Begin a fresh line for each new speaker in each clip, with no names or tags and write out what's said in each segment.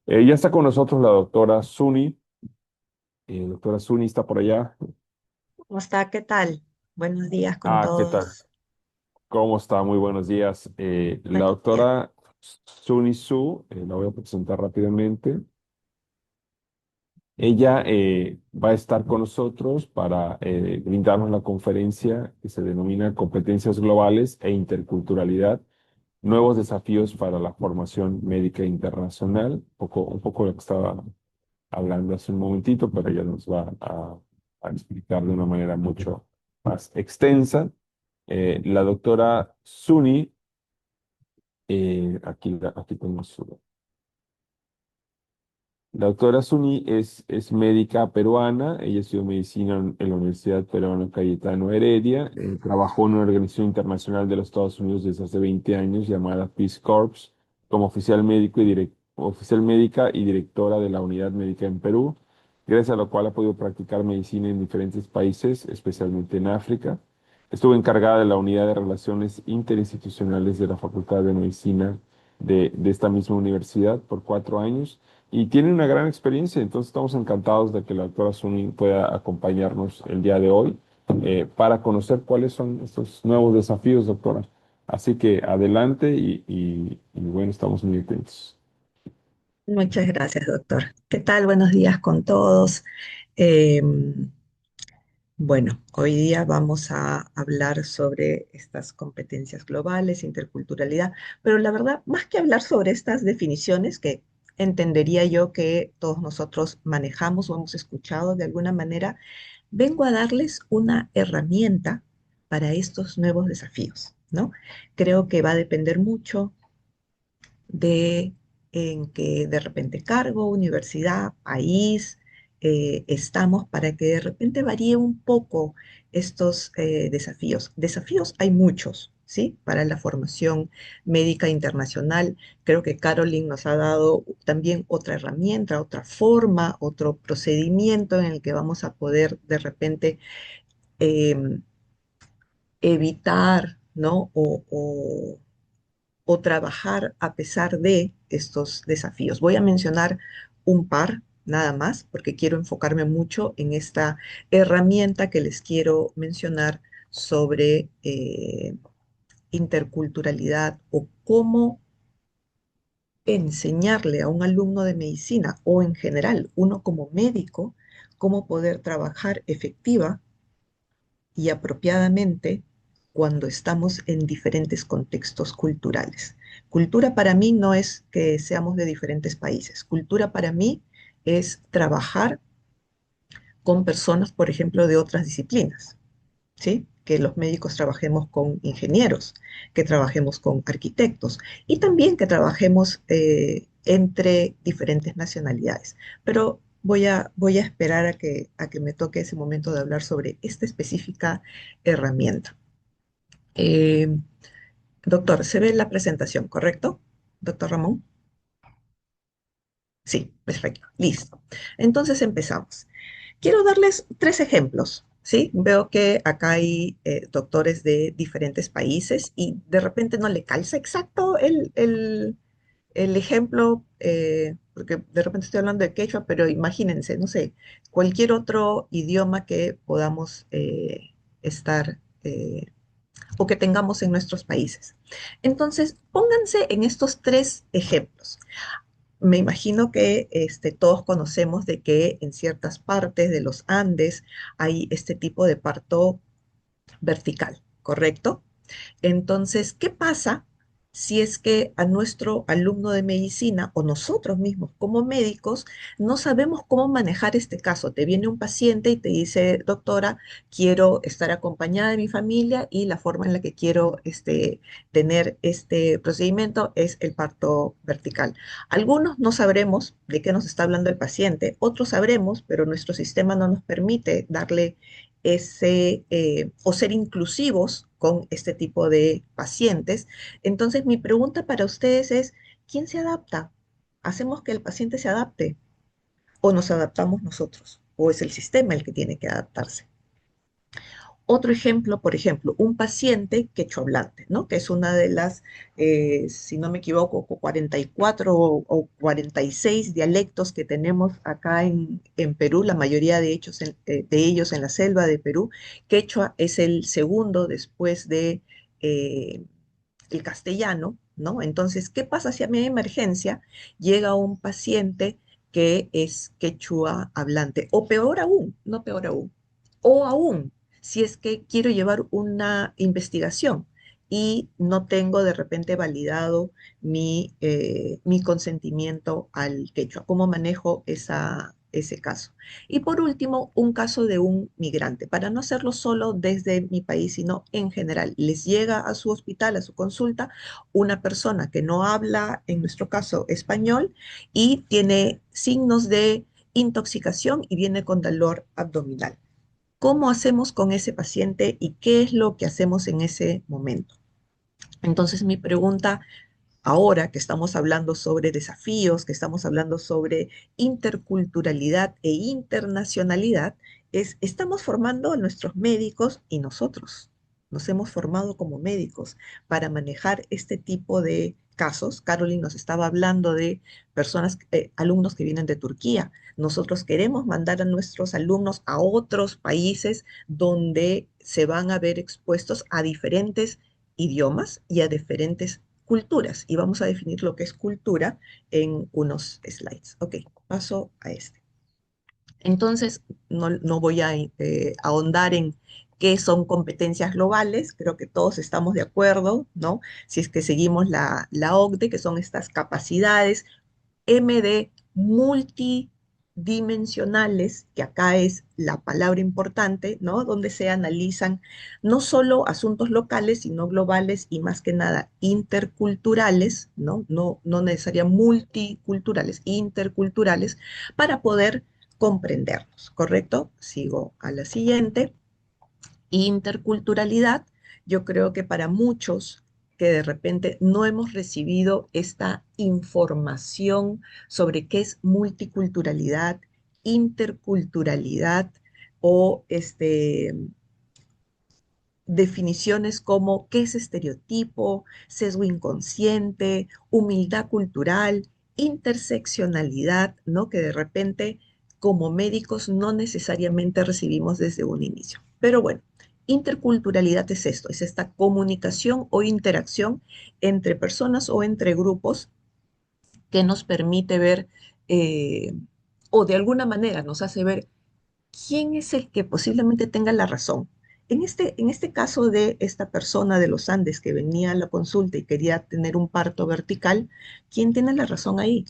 Ya está con nosotros la doctora Suni. Doctora Suni está por allá.
¿Cómo está? ¿Qué tal? Buenos días con
¿Qué tal?
todos.
¿Cómo está? Muy buenos días. La
Buenos días.
doctora Suni Su, la voy a presentar rápidamente. Ella va a estar con nosotros para brindarnos la conferencia que se denomina Competencias Globales e Interculturalidad, Nuevos Desafíos para la Formación Médica Internacional. Un poco lo que estaba hablando hace un momentito, pero ella nos va a explicar de una manera mucho más extensa. La doctora Suni, aquí tenemos su. La doctora Suni es médica peruana. Ella estudió medicina en la Universidad Peruana Cayetano Heredia. Trabajó en una organización internacional de los Estados Unidos desde hace 20 años llamada Peace Corps como oficial médica y directora de la unidad médica en Perú, gracias a lo cual ha podido practicar medicina en diferentes países, especialmente en África. Estuvo encargada de la unidad de relaciones interinstitucionales de la Facultad de Medicina de esta misma universidad por 4 años y tiene una gran experiencia. Entonces estamos encantados de que la doctora Suni pueda acompañarnos el día de hoy para conocer cuáles son estos nuevos desafíos, doctora. Así que adelante y bueno, estamos muy atentos.
Muchas gracias, doctor. ¿Qué tal? Buenos días con todos. Eh, bueno, hoy día vamos a hablar sobre estas competencias globales, interculturalidad, pero la verdad, más que hablar sobre estas definiciones que entendería yo que todos nosotros manejamos o hemos escuchado de alguna manera, vengo a darles una herramienta para estos nuevos desafíos, ¿no? Creo que va a depender mucho de en que de repente cargo, universidad, país, estamos para que de repente varíe un poco estos desafíos. Desafíos hay muchos, ¿sí? Para la formación médica internacional. Creo que Caroline nos ha dado también otra herramienta, otra forma, otro procedimiento en el que vamos a poder de repente em, evitar, ¿no? O trabajar a pesar de estos desafíos. Voy a mencionar un par nada más porque quiero enfocarme mucho en esta herramienta que les quiero mencionar sobre interculturalidad o cómo enseñarle a un alumno de medicina o en general uno como médico cómo poder trabajar efectiva y apropiadamente cuando estamos en diferentes contextos culturales. Cultura para mí no es que seamos de diferentes países. Cultura para mí es trabajar con personas, por ejemplo, de otras disciplinas, ¿sí? Que los médicos trabajemos con ingenieros, que trabajemos con arquitectos y también que trabajemos entre diferentes nacionalidades. Pero voy a esperar a que me toque ese momento de hablar sobre esta específica herramienta. Eh, Doctor, ¿se ve la presentación, correcto? Doctor Ramón. Sí, perfecto. Listo. Entonces empezamos. Quiero darles tres ejemplos, ¿sí? Veo que acá hay doctores de diferentes países y de repente no le calza exacto el ejemplo, porque de repente estoy hablando de quechua, pero imagínense, no sé, cualquier otro idioma que podamos estar o que tengamos en nuestros países. Entonces, pónganse en estos tres ejemplos. Me imagino que todos conocemos de que en ciertas partes de los Andes hay este tipo de parto vertical, ¿correcto? Entonces, ¿qué pasa si es que a nuestro alumno de medicina o nosotros mismos como médicos no sabemos cómo manejar este caso? Te viene un paciente y te dice, doctora, quiero estar acompañada de mi familia y la forma en la que quiero tener este procedimiento es el parto vertical. Algunos no sabremos de qué nos está hablando el paciente, otros sabremos, pero nuestro sistema no nos permite darle o ser inclusivos con este tipo de pacientes. Entonces, mi pregunta para ustedes es, ¿quién se adapta? ¿Hacemos que el paciente se adapte o nos adaptamos nosotros? ¿O es el sistema el que tiene que adaptarse? Otro ejemplo, por ejemplo, un paciente quechohablante, ¿no? Que es una de las, si no me equivoco, 44 o 46 dialectos que tenemos acá en Perú, la mayoría de ellos en la selva de Perú. Quechua es el segundo después de eh, el castellano, ¿no? Entonces, ¿qué pasa si a mi emergencia llega un paciente que es quechua hablante? O peor aún, no peor aún, o aún, si es que quiero llevar una investigación y no tengo de repente validado mi consentimiento al quechua. ¿Cómo manejo ese caso? Y por último, un caso de un migrante, para no hacerlo solo desde mi país, sino en general. Les llega a su hospital, a su consulta, una persona que no habla, en nuestro caso, español y tiene signos de intoxicación y viene con dolor abdominal. ¿Cómo hacemos con ese paciente y qué es lo que hacemos en ese momento? Entonces, mi pregunta ahora que estamos hablando sobre desafíos, que estamos hablando sobre interculturalidad e internacionalidad, estamos formando a nuestros médicos y nosotros nos hemos formado como médicos para manejar este tipo de casos. Caroline nos estaba hablando de personas, alumnos que vienen de Turquía. Nosotros queremos mandar a nuestros alumnos a otros países donde se van a ver expuestos a diferentes idiomas y a diferentes culturas. Y vamos a definir lo que es cultura en unos slides. Ok, paso a este. Entonces, no voy a ahondar en qué son competencias globales, creo que todos estamos de acuerdo, ¿no? Si es que seguimos la OCDE, que son estas capacidades MD multidimensionales, que acá es la palabra importante, ¿no? Donde se analizan no solo asuntos locales, sino globales y más que nada interculturales, ¿no? No necesariamente multiculturales, interculturales, para poder comprendernos, ¿correcto? Sigo a la siguiente. Interculturalidad, yo creo que para muchos que de repente no hemos recibido esta información sobre qué es multiculturalidad, interculturalidad o definiciones como qué es estereotipo, sesgo inconsciente, humildad cultural, interseccionalidad, ¿no? Que de repente como médicos no necesariamente recibimos desde un inicio. Pero bueno, interculturalidad es esto, es esta comunicación o interacción entre personas o entre grupos que nos permite ver eh, o de alguna manera nos hace ver quién es el que posiblemente tenga la razón. En este caso de esta persona de los Andes que venía a la consulta y quería tener un parto vertical, ¿quién tiene la razón ahí?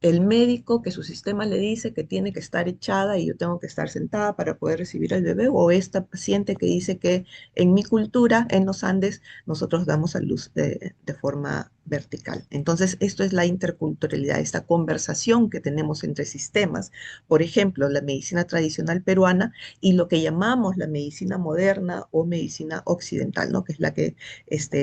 El médico que su sistema le dice que tiene que estar echada y yo tengo que estar sentada para poder recibir al bebé, o esta paciente que dice que en mi cultura, en los Andes, nosotros damos a luz de forma vertical. Entonces, esto es la interculturalidad, esta conversación que tenemos entre sistemas, por ejemplo, la medicina tradicional peruana y lo que llamamos la medicina moderna o medicina occidental, ¿no? Que es la que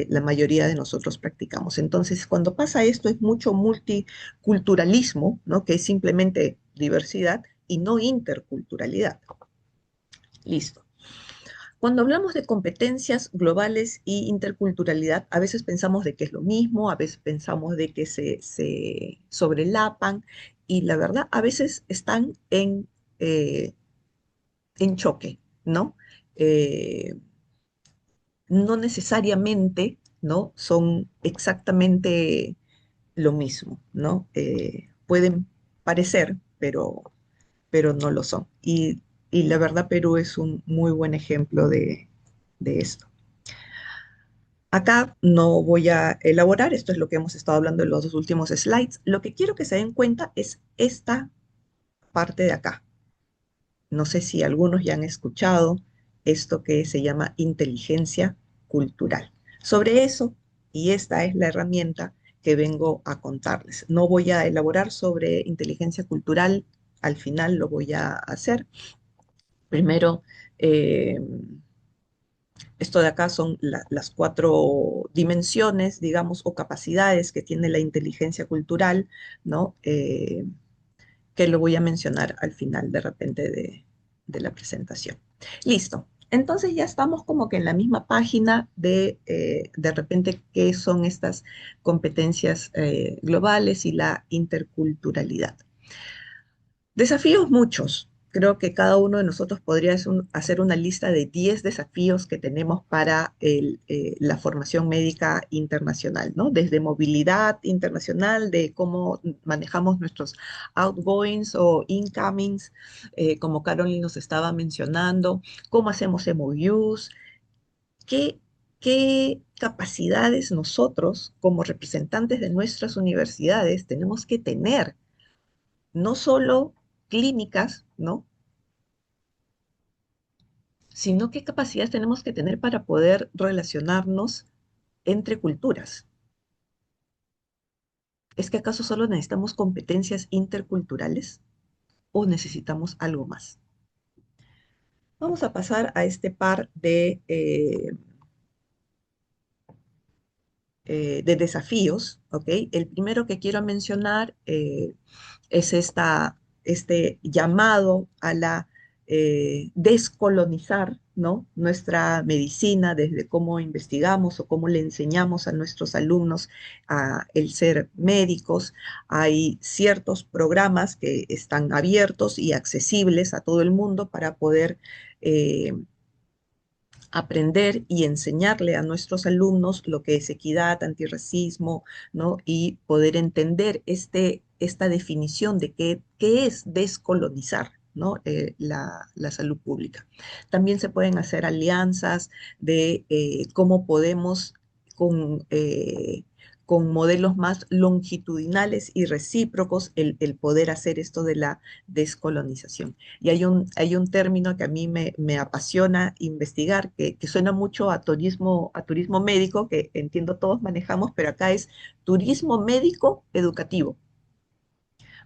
la mayoría de nosotros practicamos. Entonces, cuando pasa esto, es mucho multiculturalismo, ¿no? Que es simplemente diversidad y no interculturalidad. Listo. Cuando hablamos de competencias globales y interculturalidad, a veces pensamos de que es lo mismo, a veces pensamos de que se sobrelapan y la verdad a veces están en choque, ¿no? Eh, no necesariamente, ¿no? Son exactamente lo mismo, ¿no? Pueden parecer, pero no lo son. Y la verdad, Perú es un muy buen ejemplo de esto. Acá no voy a elaborar, esto es lo que hemos estado hablando en los dos últimos slides. Lo que quiero que se den cuenta es esta parte de acá. No sé si algunos ya han escuchado esto que se llama inteligencia cultural. Sobre eso, y esta es la herramienta que vengo a contarles. No voy a elaborar sobre inteligencia cultural, al final lo voy a hacer. Primero, eh, esto de acá son las cuatro dimensiones, digamos, o capacidades que tiene la inteligencia cultural, ¿no? Que lo voy a mencionar al final de repente de la presentación. Listo. Entonces ya estamos como que en la misma página de repente qué son estas competencias globales y la interculturalidad. Desafíos muchos. Creo que cada uno de nosotros podría hacer una lista de 10 desafíos que tenemos para la formación médica internacional, ¿no? Desde movilidad internacional, de cómo manejamos nuestros outgoings o incomings, como Caroline nos estaba mencionando, cómo hacemos MOUs, qué, qué capacidades nosotros como representantes de nuestras universidades tenemos que tener, no solo clínicas, ¿no? Sino qué capacidades tenemos que tener para poder relacionarnos entre culturas. ¿Es que acaso solo necesitamos competencias interculturales o necesitamos algo más? Vamos a pasar a este par de desafíos, ¿ok? El primero que quiero mencionar es este llamado a la descolonizar, ¿no? Nuestra medicina, desde cómo investigamos o cómo le enseñamos a nuestros alumnos a el ser médicos. Hay ciertos programas que están abiertos y accesibles a todo el mundo para poder aprender y enseñarle a nuestros alumnos lo que es equidad, antirracismo, ¿no? Y poder entender esta definición de qué es descolonizar, ¿no? La salud pública. También se pueden hacer alianzas de cómo podemos con, con modelos más longitudinales y recíprocos el poder hacer esto de la descolonización. Y hay un término que a mí me apasiona investigar, que suena mucho a turismo médico, que entiendo todos manejamos, pero acá es turismo médico educativo.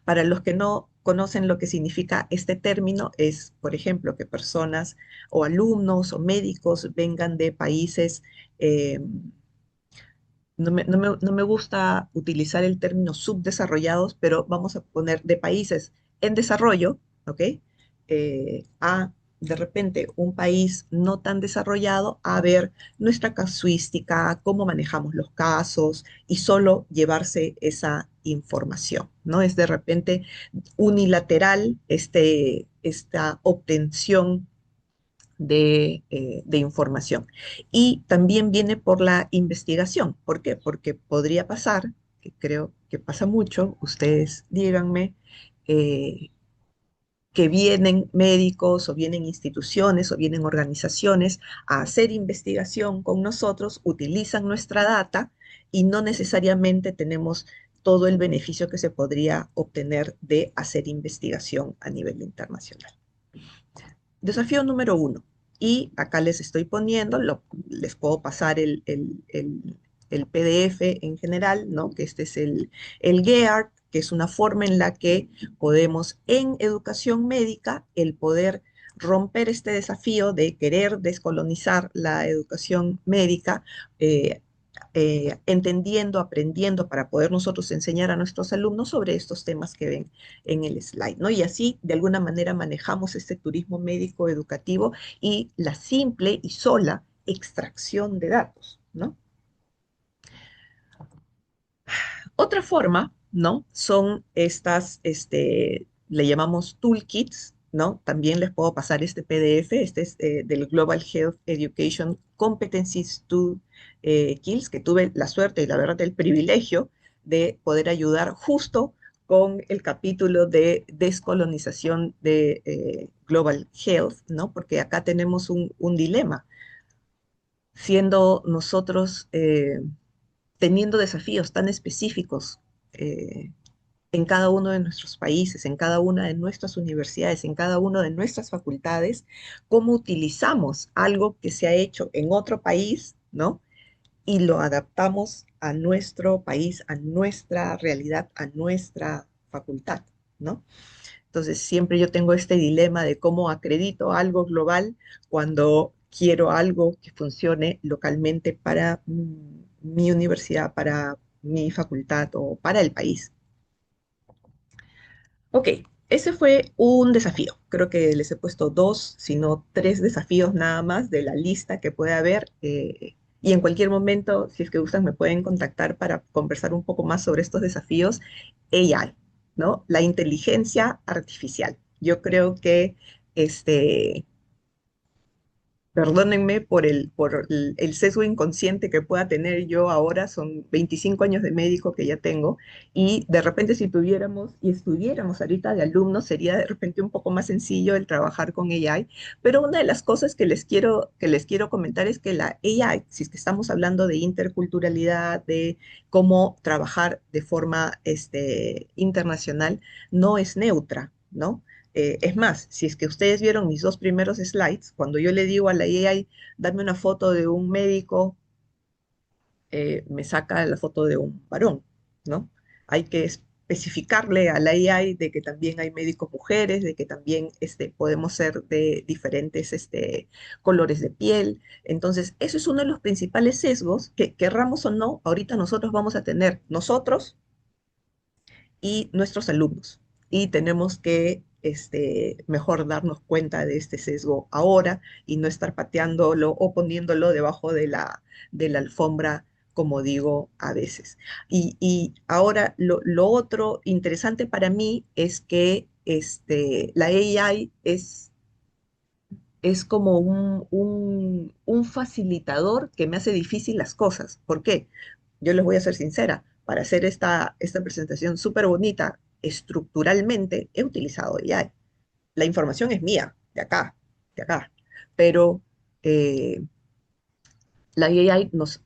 Para los que no conocen lo que significa este término, es, por ejemplo, que personas o alumnos o médicos vengan de países no me gusta utilizar el término subdesarrollados, pero vamos a poner de países en desarrollo, ¿ok? A de repente un país no tan desarrollado a ver nuestra casuística, cómo manejamos los casos y solo llevarse esa información, ¿no? Es de repente unilateral esta obtención de información. Y también viene por la investigación. ¿Por qué? Porque podría pasar, que creo que pasa mucho, ustedes díganme, eh, que vienen médicos o vienen instituciones o vienen organizaciones a hacer investigación con nosotros, utilizan nuestra data y no necesariamente tenemos todo el beneficio que se podría obtener de hacer investigación a nivel internacional. Desafío número uno. Y acá les estoy poniendo, les puedo pasar el PDF en general, ¿no? Que este es el GEART, que es una forma en la que podemos en educación médica el poder romper este desafío de querer descolonizar la educación médica, eh, entendiendo, aprendiendo para poder nosotros enseñar a nuestros alumnos sobre estos temas que ven en el slide, ¿no? Y así, de alguna manera, manejamos este turismo médico educativo y la simple y sola extracción de datos, ¿no? Otra forma, ¿no? Son le llamamos toolkits, ¿no? También les puedo pasar este PDF, este es del Global Health Education Competencies Toolkits, que tuve la suerte y la verdad el privilegio de poder ayudar justo con el capítulo de descolonización de Global Health, ¿no? Porque acá tenemos un dilema, siendo nosotros teniendo desafíos tan específicos eh, en cada uno de nuestros países, en cada una de nuestras universidades, en cada una de nuestras facultades, cómo utilizamos algo que se ha hecho en otro país, ¿no? Y lo adaptamos a nuestro país, a nuestra realidad, a nuestra facultad, ¿no? Entonces, siempre yo tengo este dilema de cómo acredito algo global cuando quiero algo que funcione localmente para mi universidad, para mi facultad o para el país. Ok, ese fue un desafío. Creo que les he puesto dos, si no tres desafíos nada más de la lista que puede haber. Y en cualquier momento, si es que gustan, me pueden contactar para conversar un poco más sobre estos desafíos. AI, ¿no? La inteligencia artificial. Yo creo que este, perdónenme por el sesgo inconsciente que pueda tener yo ahora, son 25 años de médico que ya tengo, y de repente si tuviéramos y estuviéramos ahorita de alumnos, sería de repente un poco más sencillo el trabajar con AI, pero una de las cosas que les quiero comentar es que la AI, si es que estamos hablando de interculturalidad, de cómo trabajar de forma internacional, no es neutra, ¿no? Es más, si es que ustedes vieron mis dos primeros slides, cuando yo le digo a la AI, dame una foto de un médico, me saca la foto de un varón, ¿no? Hay que especificarle a la AI de que también hay médicos mujeres, de que también podemos ser de diferentes colores de piel. Entonces, eso es uno de los principales sesgos que, querramos o no, ahorita nosotros vamos a tener nosotros y nuestros alumnos. Y tenemos que mejor darnos cuenta de este sesgo ahora y no estar pateándolo o poniéndolo debajo de la alfombra, como digo a veces. Y ahora lo otro interesante para mí es que la AI es como un facilitador que me hace difícil las cosas. ¿Por qué? Yo les voy a ser sincera, para hacer esta presentación súper bonita, estructuralmente, he utilizado AI. La información es mía, de acá, pero eh, la AI nos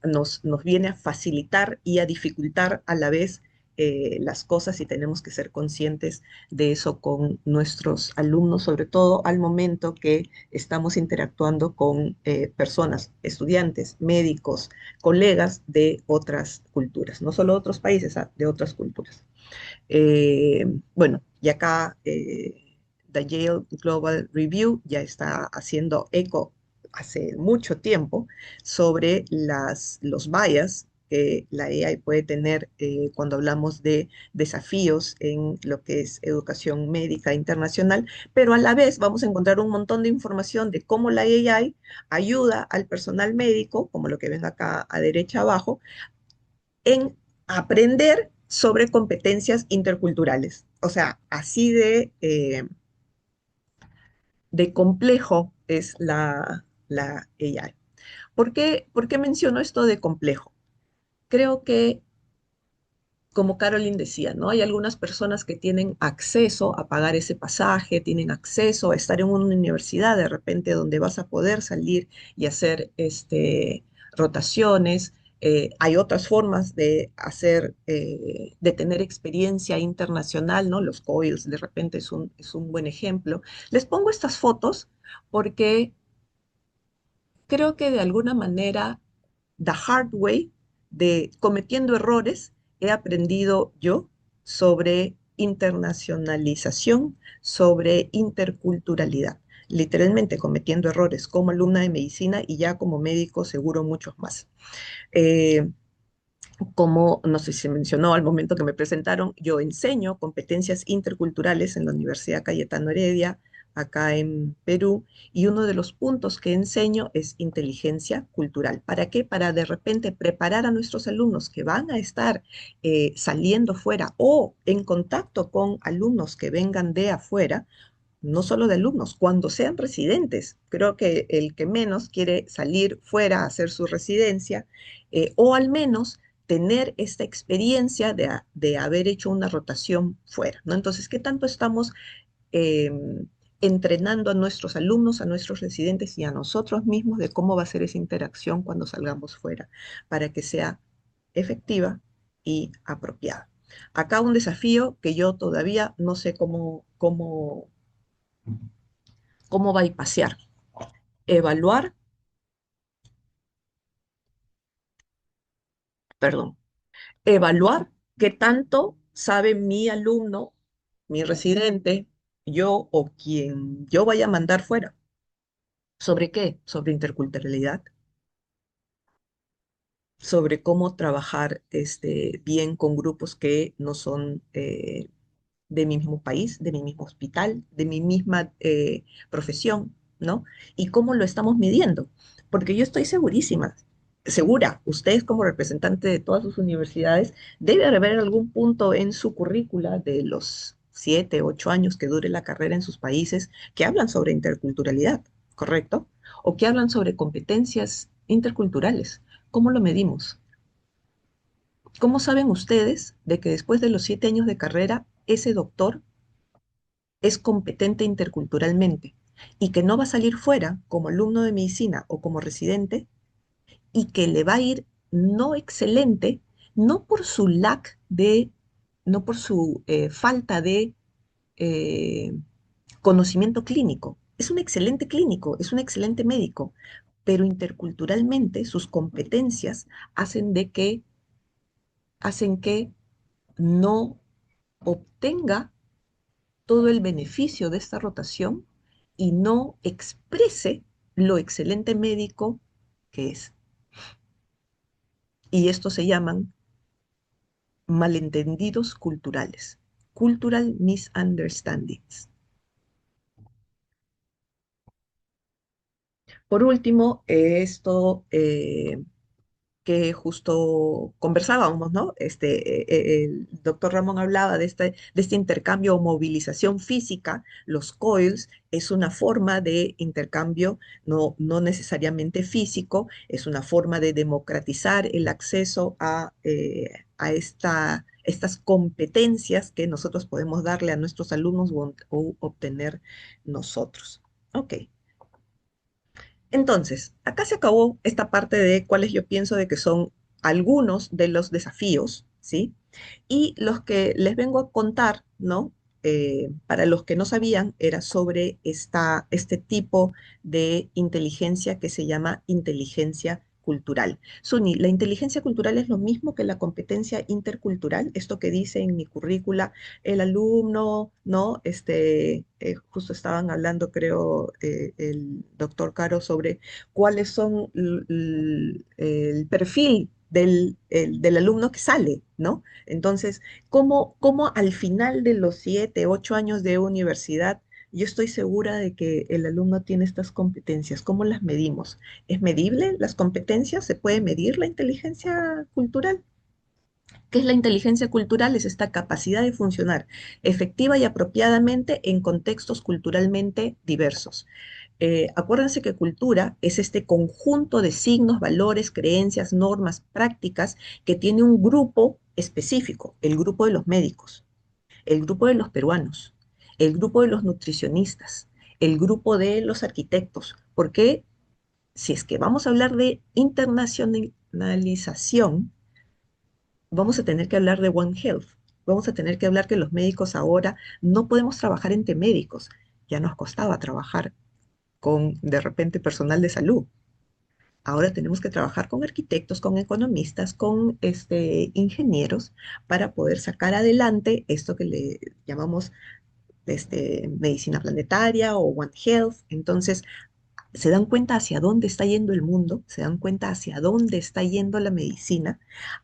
viene a facilitar y a dificultar a la vez las cosas y tenemos que ser conscientes de eso con nuestros alumnos, sobre todo al momento que estamos interactuando con personas, estudiantes, médicos, colegas de otras culturas, no solo de otros países, de otras culturas. Bueno, y acá The Yale Global Review ya está haciendo eco hace mucho tiempo sobre los bias que la AI puede tener cuando hablamos de desafíos en lo que es educación médica internacional, pero a la vez vamos a encontrar un montón de información de cómo la AI ayuda al personal médico, como lo que ven acá a derecha abajo, en aprender sobre competencias interculturales. O sea, así de complejo es la AI. ¿Por qué menciono esto de complejo? Creo que, como Caroline decía, ¿no? Hay algunas personas que tienen acceso a pagar ese pasaje, tienen acceso a estar en una universidad de repente donde vas a poder salir y hacer rotaciones. Hay otras formas de hacer, de tener experiencia internacional, ¿no? Los COILS de repente es un buen ejemplo. Les pongo estas fotos porque creo que de alguna manera, the hard way, de cometiendo errores, he aprendido yo sobre internacionalización, sobre interculturalidad. Literalmente cometiendo errores como alumna de medicina y ya como médico seguro muchos más. Eh, Como, no sé si se mencionó al momento que me presentaron, yo enseño competencias interculturales en la Universidad Cayetano Heredia, acá en Perú, y uno de los puntos que enseño es inteligencia cultural. ¿Para qué? Para de repente preparar a nuestros alumnos que van a estar saliendo fuera o en contacto con alumnos que vengan de afuera, no solo de alumnos, cuando sean residentes. Creo que el que menos quiere salir fuera a hacer su residencia, o al menos tener esta experiencia de haber hecho una rotación fuera, ¿no? Entonces, ¿qué tanto estamos eh, entrenando a nuestros alumnos, a nuestros residentes y a nosotros mismos de cómo va a ser esa interacción cuando salgamos fuera, para que sea efectiva y apropiada? Acá un desafío que yo todavía no sé cómo va a pasear. Evaluar, perdón, evaluar qué tanto sabe mi alumno, mi residente, yo o quien yo vaya a mandar fuera. ¿Sobre qué? Sobre interculturalidad, sobre cómo trabajar bien con grupos que no son de mi mismo país, de mi mismo hospital, de mi misma profesión, ¿no? Y cómo lo estamos midiendo. Porque yo estoy segurísima, segura, ustedes como representante de todas sus universidades, debe haber algún punto en su currícula de los 7, 8 años que dure la carrera en sus países que hablan sobre interculturalidad, ¿correcto? O que hablan sobre competencias interculturales. ¿Cómo lo medimos? ¿Cómo saben ustedes de que después de los 7 años de carrera, ese doctor es competente interculturalmente y que no va a salir fuera como alumno de medicina o como residente y que le va a ir no excelente, no por su lack de, no por su falta de eh, conocimiento clínico? Es un excelente clínico, es un excelente médico, pero interculturalmente sus competencias hacen hacen que no obtenga todo el beneficio de esta rotación y no exprese lo excelente médico que es. Y estos se llaman malentendidos culturales, cultural misunderstandings. Por último, esto que justo conversábamos, ¿no? El doctor Ramón hablaba de este intercambio o movilización física. Los COILs es una forma de intercambio no necesariamente físico, es una forma de democratizar el acceso a estas competencias que nosotros podemos darle a nuestros alumnos o obtener nosotros. Ok. Entonces, acá se acabó esta parte de cuáles yo pienso de que son algunos de los desafíos, ¿sí? Y los que les vengo a contar, ¿no? Para los que no sabían, era sobre este tipo de inteligencia que se llama inteligencia cultural. Suni, ¿la inteligencia cultural es lo mismo que la competencia intercultural? Esto que dice en mi currícula, el alumno, ¿no? Justo estaban hablando, creo, el doctor Caro sobre cuáles son el perfil del alumno que sale, ¿no? Entonces, ¿cómo al final de los 7, 8 años de universidad, yo estoy segura de que el alumno tiene estas competencias? ¿Cómo las medimos? ¿Es medible las competencias? ¿Se puede medir la inteligencia cultural? ¿Qué es la inteligencia cultural? Es esta capacidad de funcionar efectiva y apropiadamente en contextos culturalmente diversos. Acuérdense que cultura es este conjunto de signos, valores, creencias, normas, prácticas que tiene un grupo específico, el grupo de los médicos, el grupo de los peruanos, el grupo de los nutricionistas, el grupo de los arquitectos, porque si es que vamos a hablar de internacionalización, vamos a tener que hablar de One Health, vamos a tener que hablar que los médicos ahora no podemos trabajar entre médicos, ya nos costaba trabajar con de repente personal de salud. Ahora tenemos que trabajar con arquitectos, con economistas, con ingenieros para poder sacar adelante esto que le llamamos medicina planetaria o One Health. Entonces, se dan cuenta hacia dónde está yendo el mundo, se dan cuenta hacia dónde está yendo la medicina,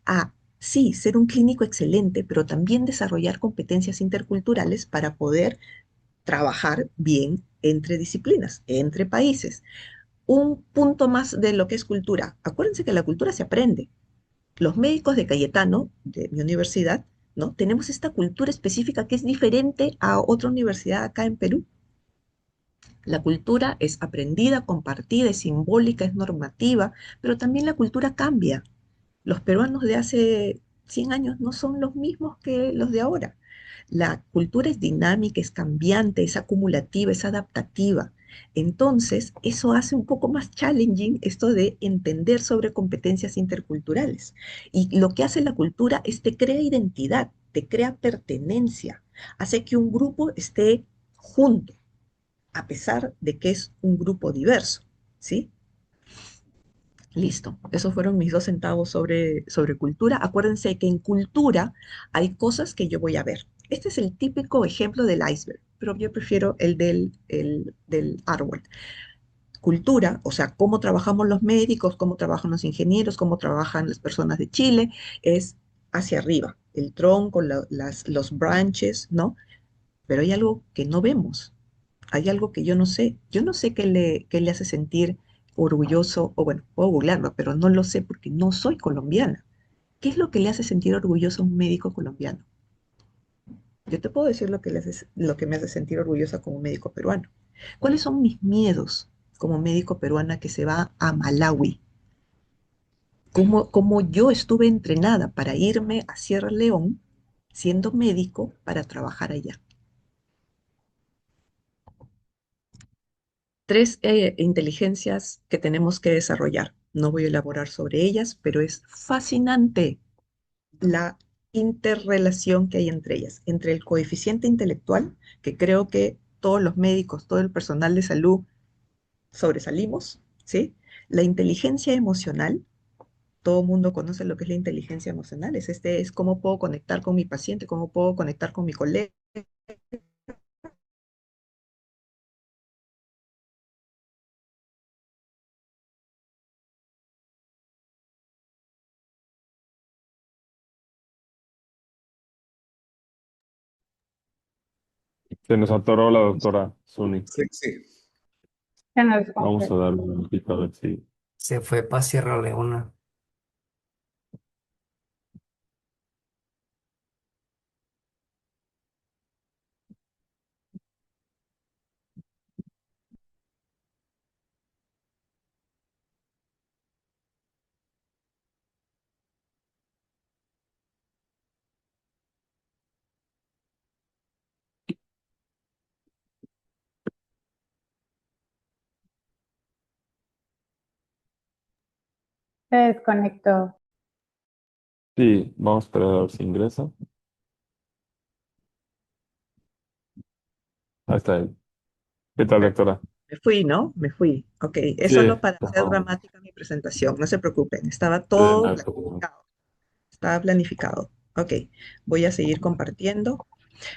a sí, ser un clínico excelente, pero también desarrollar competencias interculturales para poder trabajar bien entre disciplinas, entre países. Un punto más de lo que es cultura. Acuérdense que la cultura se aprende. Los médicos de Cayetano, de mi universidad, ¿no? Tenemos esta cultura específica que es diferente a otra universidad acá en Perú. La cultura es aprendida, compartida, es simbólica, es normativa, pero también la cultura cambia. Los peruanos de hace 100 años no son los mismos que los de ahora. La cultura es dinámica, es cambiante, es acumulativa, es adaptativa. Entonces, eso hace un poco más challenging esto de entender sobre competencias interculturales. Y lo que hace la cultura es te crea identidad, te crea pertenencia, hace que un grupo esté junto, a pesar de que es un grupo diverso, ¿sí? Listo, esos fueron mis 2 centavos sobre cultura. Acuérdense que en cultura hay cosas que yo voy a ver. Este es el típico ejemplo del iceberg, pero yo prefiero el del árbol. Cultura, o sea, cómo trabajamos los médicos, cómo trabajan los ingenieros, cómo trabajan las personas de Chile, es hacia arriba, el tronco, los branches, ¿no? pero hay algo que no vemos, hay algo que yo no sé. Yo no sé qué le hace sentir orgulloso, o bueno, puedo googlearlo, pero no lo sé porque no soy colombiana. ¿Qué es lo que le hace sentir orgulloso a un médico colombiano? Yo te puedo decir lo que me hace sentir orgullosa como médico peruano. ¿Cuáles son mis miedos como médico peruana que se va a Malawi? ¿Cómo yo estuve entrenada para irme a Sierra León siendo médico para trabajar allá? Tres inteligencias que tenemos que desarrollar. No voy a elaborar sobre ellas, pero es fascinante la interrelación que hay entre ellas, entre el coeficiente intelectual, que creo que todos los médicos, todo el personal de salud sobresalimos, ¿sí? La inteligencia emocional, todo el mundo conoce lo que es la inteligencia emocional, es cómo puedo conectar con mi paciente, cómo puedo conectar con mi colega.
Se nos atoró la doctora Suni.
Sí, sí.
Se nos
Vamos a
congeló.
darle un momentito a ver si.
Se fue para Sierra Leona.
Se desconectó.
Sí, vamos a esperar a ver si ingresa. Ahí está él. ¿Qué tal, doctora?
Me fui, ¿no? Me fui. Ok, es
Sí,
solo para
por
hacer
favor.
dramática mi presentación, no se preocupen, estaba
Sí,
todo
no, por favor.
planificado, estaba planificado. Ok, voy a seguir compartiendo.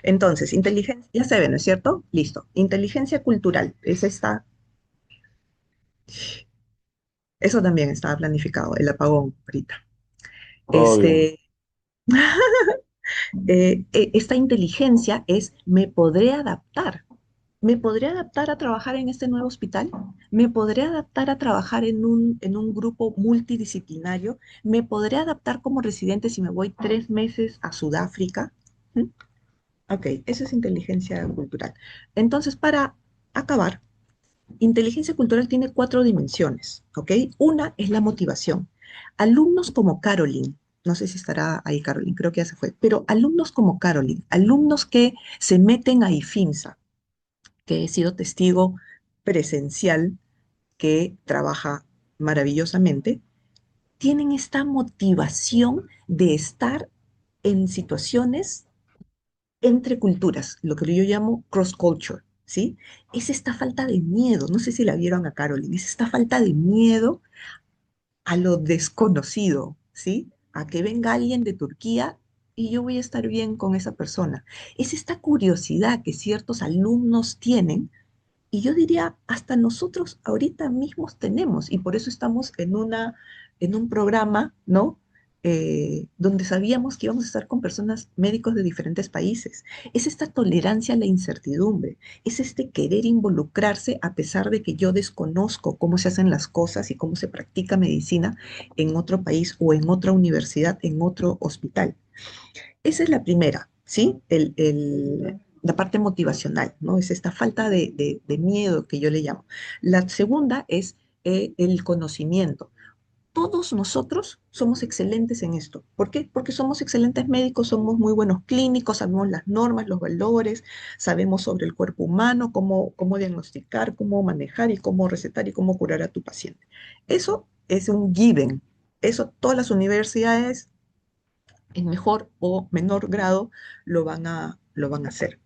Entonces, inteligencia, ya se ve, ¿no es cierto? Listo. Inteligencia cultural, es esta, eso también estaba planificado, el apagón ahorita.
Todo bien.
Este, esta inteligencia es, me podré adaptar a trabajar en este nuevo hospital, me podré adaptar a trabajar en un grupo multidisciplinario, me podré adaptar como residente si me voy 3 meses a Sudáfrica. ¿Mm? Ok, eso es inteligencia cultural. Entonces, para acabar, inteligencia cultural tiene 4 dimensiones, ¿ok? Una es la motivación. Alumnos como Caroline, no sé si estará ahí Caroline, creo que ya se fue, pero alumnos como Caroline, alumnos que se meten a IFINSA, que he sido testigo presencial, que trabaja maravillosamente, tienen esta motivación de estar en situaciones entre culturas, lo que yo llamo cross culture, ¿sí? Es esta falta de miedo, no sé si la vieron a Caroline, es esta falta de miedo a lo desconocido, ¿sí? A que venga alguien de Turquía y yo voy a estar bien con esa persona. Es esta curiosidad que ciertos alumnos tienen y yo diría, hasta nosotros ahorita mismos tenemos, y por eso estamos en un programa, ¿no? Donde sabíamos que íbamos a estar con personas, médicos de diferentes países. Es esta tolerancia a la incertidumbre, es este querer involucrarse a pesar de que yo desconozco cómo se hacen las cosas y cómo se practica medicina en otro país o en otra universidad, en otro hospital. Esa es la primera, ¿sí? La parte motivacional, ¿no? Es esta falta de miedo que yo le llamo. La segunda es el conocimiento. Todos nosotros somos excelentes en esto. ¿Por qué? Porque somos excelentes médicos, somos muy buenos clínicos, sabemos las normas, los valores, sabemos sobre el cuerpo humano, cómo diagnosticar, cómo manejar y cómo recetar y cómo curar a tu paciente. Eso es un given. Eso todas las universidades en mejor o menor grado lo van a hacer.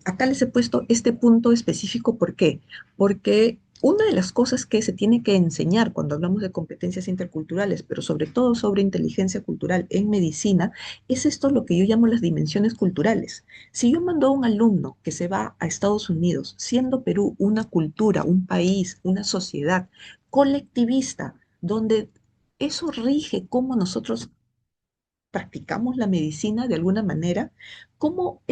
Acá les he puesto este punto específico, ¿por qué? Porque una de las cosas que se tiene que enseñar cuando hablamos de competencias interculturales, pero sobre todo sobre inteligencia cultural en medicina, es esto lo que yo llamo las dimensiones culturales. Si yo mando a un alumno que se va a Estados Unidos, siendo Perú una cultura, un país, una sociedad colectivista, donde eso rige cómo nosotros practicamos la medicina de alguna manera, cómo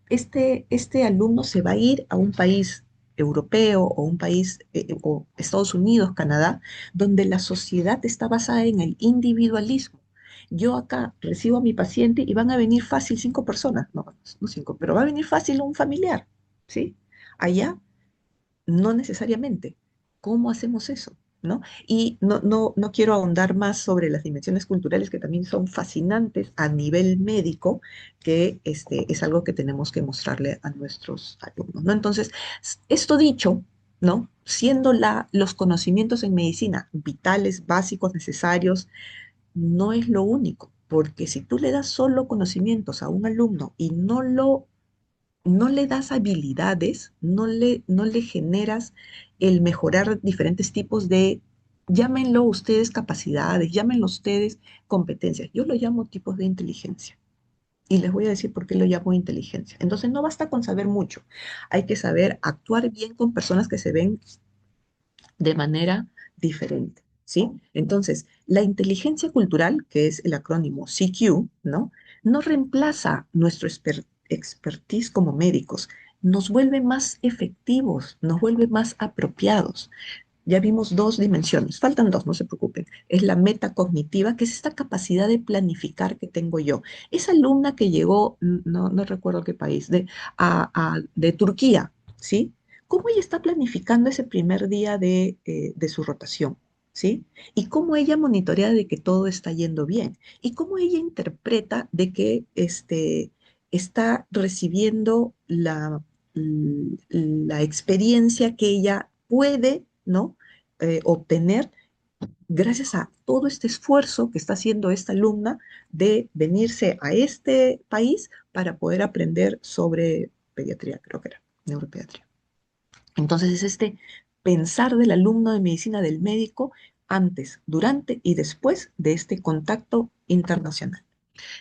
este alumno se va a ir a un país europeo o un país, o Estados Unidos, Canadá, donde la sociedad está basada en el individualismo. Yo acá recibo a mi paciente y van a venir fácil 5 personas, no 5, pero va a venir fácil un familiar, ¿sí? Allá no necesariamente. ¿Cómo hacemos eso? ¿No? Y no quiero ahondar más sobre las dimensiones culturales que también son fascinantes a nivel médico, que es algo que tenemos que mostrarle a nuestros alumnos, ¿no? Entonces, esto dicho, ¿no? Siendo los conocimientos en medicina vitales, básicos, necesarios, no es lo único, porque si tú le das solo conocimientos a un alumno y no le das habilidades, no le generas el mejorar diferentes tipos de, llámenlo ustedes capacidades, llámenlo ustedes competencias. Yo lo llamo tipos de inteligencia. Y les voy a decir por qué lo llamo inteligencia. Entonces, no basta con saber mucho. Hay que saber actuar bien con personas que se ven de manera diferente, ¿sí? Entonces, la inteligencia cultural, que es el acrónimo CQ, ¿no? No reemplaza nuestro expertise como médicos, nos vuelve más efectivos, nos vuelve más apropiados. Ya vimos 2 dimensiones, faltan 2, no se preocupen. Es la metacognitiva, que es esta capacidad de planificar que tengo yo. Esa alumna que llegó, no recuerdo qué país, de Turquía, ¿sí? ¿Cómo ella está planificando ese primer día de su rotación? ¿Sí? Y cómo ella monitorea de que todo está yendo bien. Y cómo ella interpreta de que está recibiendo la experiencia que ella puede, ¿no? Obtener gracias a todo este esfuerzo que está haciendo esta alumna de venirse a este país para poder aprender sobre pediatría, creo que era, neuropediatría. Entonces es este pensar del alumno de medicina, del médico, antes, durante y después de este contacto internacional.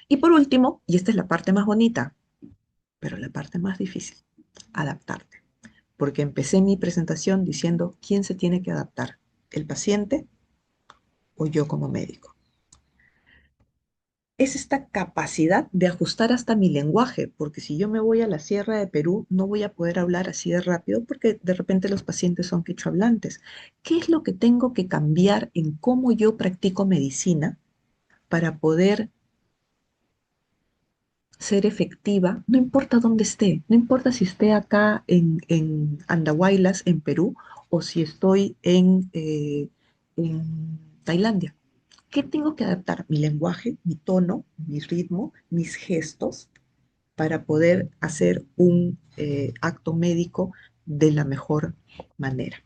Y por último, y esta es la parte más bonita, pero la parte más difícil, adaptarte. Porque empecé mi presentación diciendo, ¿quién se tiene que adaptar? ¿El paciente o yo como médico? Es esta capacidad de ajustar hasta mi lenguaje, porque si yo me voy a la Sierra de Perú, no voy a poder hablar así de rápido porque de repente los pacientes son quechohablantes. ¿Qué es lo que tengo que cambiar en cómo yo practico medicina para poder ser efectiva? No importa dónde esté, no importa si esté acá en Andahuaylas, en Perú, o si estoy en Tailandia. ¿Qué tengo que adaptar? Mi lenguaje, mi tono, mi ritmo, mis gestos para poder hacer un acto médico de la mejor manera.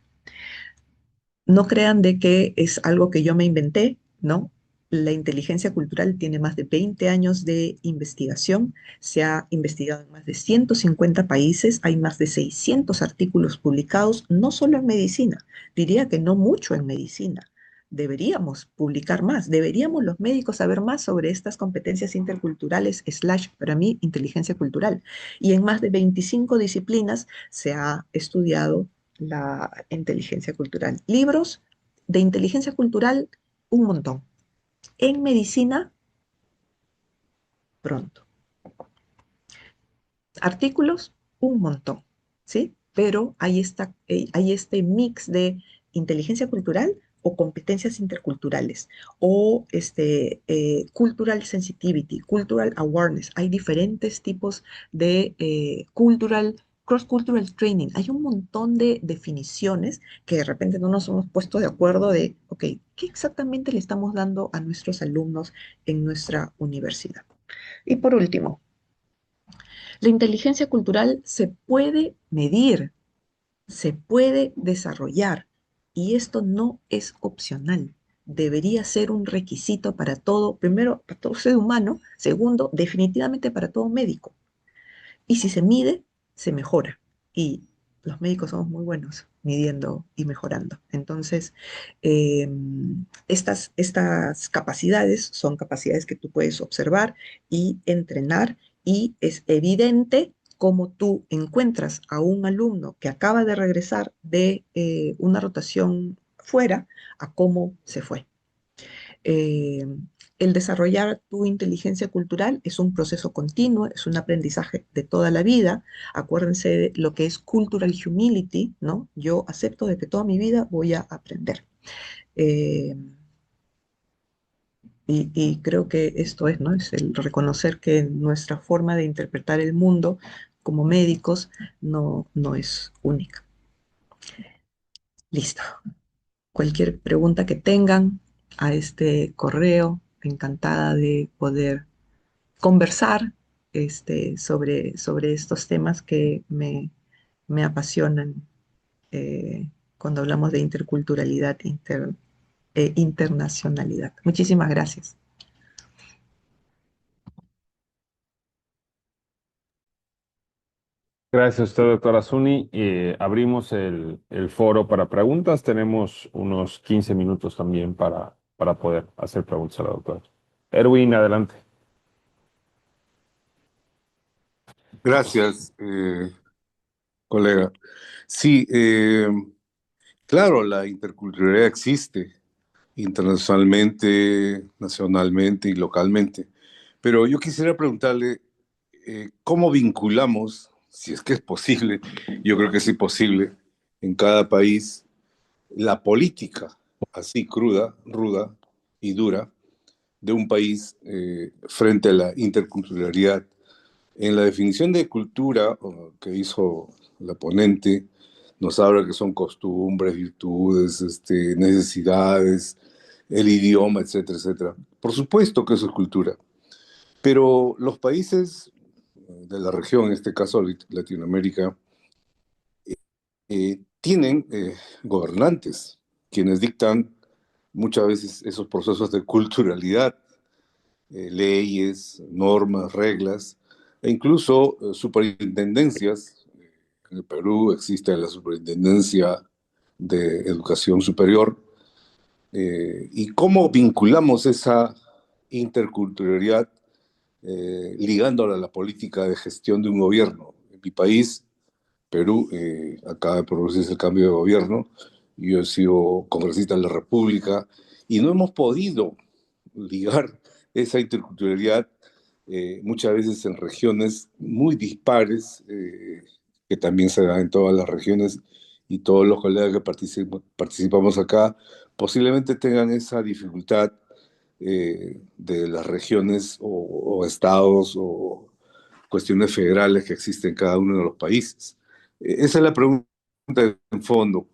No crean de que es algo que yo me inventé, ¿no? La inteligencia cultural tiene más de 20 años de investigación, se ha investigado en más de 150 países, hay más de 600 artículos publicados, no solo en medicina, diría que no mucho en medicina. Deberíamos publicar más, deberíamos los médicos saber más sobre estas competencias interculturales, para mí, inteligencia cultural. Y en más de 25 disciplinas se ha estudiado la inteligencia cultural. Libros de inteligencia cultural, un montón. En medicina, pronto. Artículos, un montón, ¿sí? Pero hay este mix de inteligencia cultural o competencias interculturales, o cultural sensitivity, cultural awareness. Hay diferentes tipos de cross-cultural training. Hay un montón de definiciones que de repente no nos hemos puesto de acuerdo de, ok, ¿qué exactamente le estamos dando a nuestros alumnos en nuestra universidad? Y por último, la inteligencia cultural se puede medir, se puede desarrollar y esto no es opcional. Debería ser un requisito para todo, primero, para todo ser humano, segundo, definitivamente para todo médico. Y si se mide, se mejora. Y los médicos somos muy buenos midiendo y mejorando. Entonces, eh, estas capacidades son capacidades que tú puedes observar y entrenar y es evidente cómo tú encuentras a un alumno que acaba de regresar de una rotación fuera a cómo se fue. Eh, el desarrollar tu inteligencia cultural es un proceso continuo, es un aprendizaje de toda la vida. Acuérdense de lo que es cultural humility, ¿no? Yo acepto de que toda mi vida voy a aprender. Eh, y creo que esto es, ¿no? Es el reconocer que nuestra forma de interpretar el mundo como médicos no es única. Listo. Cualquier pregunta que tengan a este correo, encantada de poder conversar sobre estos temas que me apasionan cuando hablamos de interculturalidad e internacionalidad. Muchísimas gracias.
Gracias a usted, doctora Zuni. Abrimos el foro para preguntas. Tenemos unos 15 minutos también para poder hacer preguntas a la doctora. Erwin, adelante.
Gracias, colega. Sí, claro, la interculturalidad existe internacionalmente, nacionalmente y localmente. Pero yo quisiera preguntarle, ¿cómo vinculamos, si es que es posible, yo creo que sí posible, en cada país, la política, así cruda, ruda y dura, de un país frente a la interculturalidad? En la definición de cultura que hizo la ponente, nos habla que son costumbres, virtudes, necesidades, el idioma, etcétera, etcétera. Por supuesto que eso es cultura, pero los países de la región, en este caso Latinoamérica, tienen gobernantes quienes dictan muchas veces esos procesos de culturalidad, leyes, normas, reglas, e incluso superintendencias. En el Perú existe la Superintendencia de Educación Superior. ¿Y cómo vinculamos esa interculturalidad ligándola a la política de gestión de un gobierno? En mi país, Perú, acaba de producirse el cambio de gobierno. Yo he sido congresista de la República y no hemos podido ligar esa interculturalidad muchas veces en regiones muy dispares, que también se da en todas las regiones, y todos los colegas que participamos acá posiblemente tengan esa dificultad de las regiones o estados o cuestiones federales que existen en cada uno de los países. Esa es la pregunta en fondo.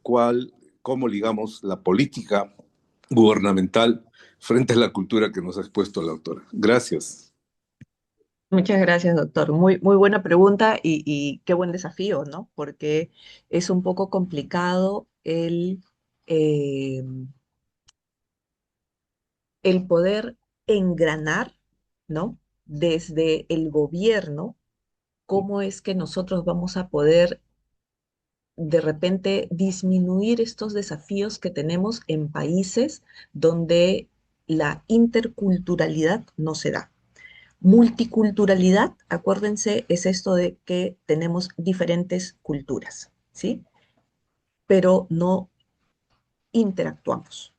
¿Cómo ligamos la política gubernamental frente a la cultura que nos ha expuesto la autora? Gracias.
Muchas gracias, doctor. Muy buena pregunta y qué buen desafío, ¿no? Porque es un poco complicado eh, el poder engranar, ¿no? Desde el gobierno, cómo es que nosotros vamos a poder de repente disminuir estos desafíos que tenemos en países donde la interculturalidad no se da. Multiculturalidad, acuérdense, es esto de que tenemos diferentes culturas, ¿sí? Pero no interactuamos.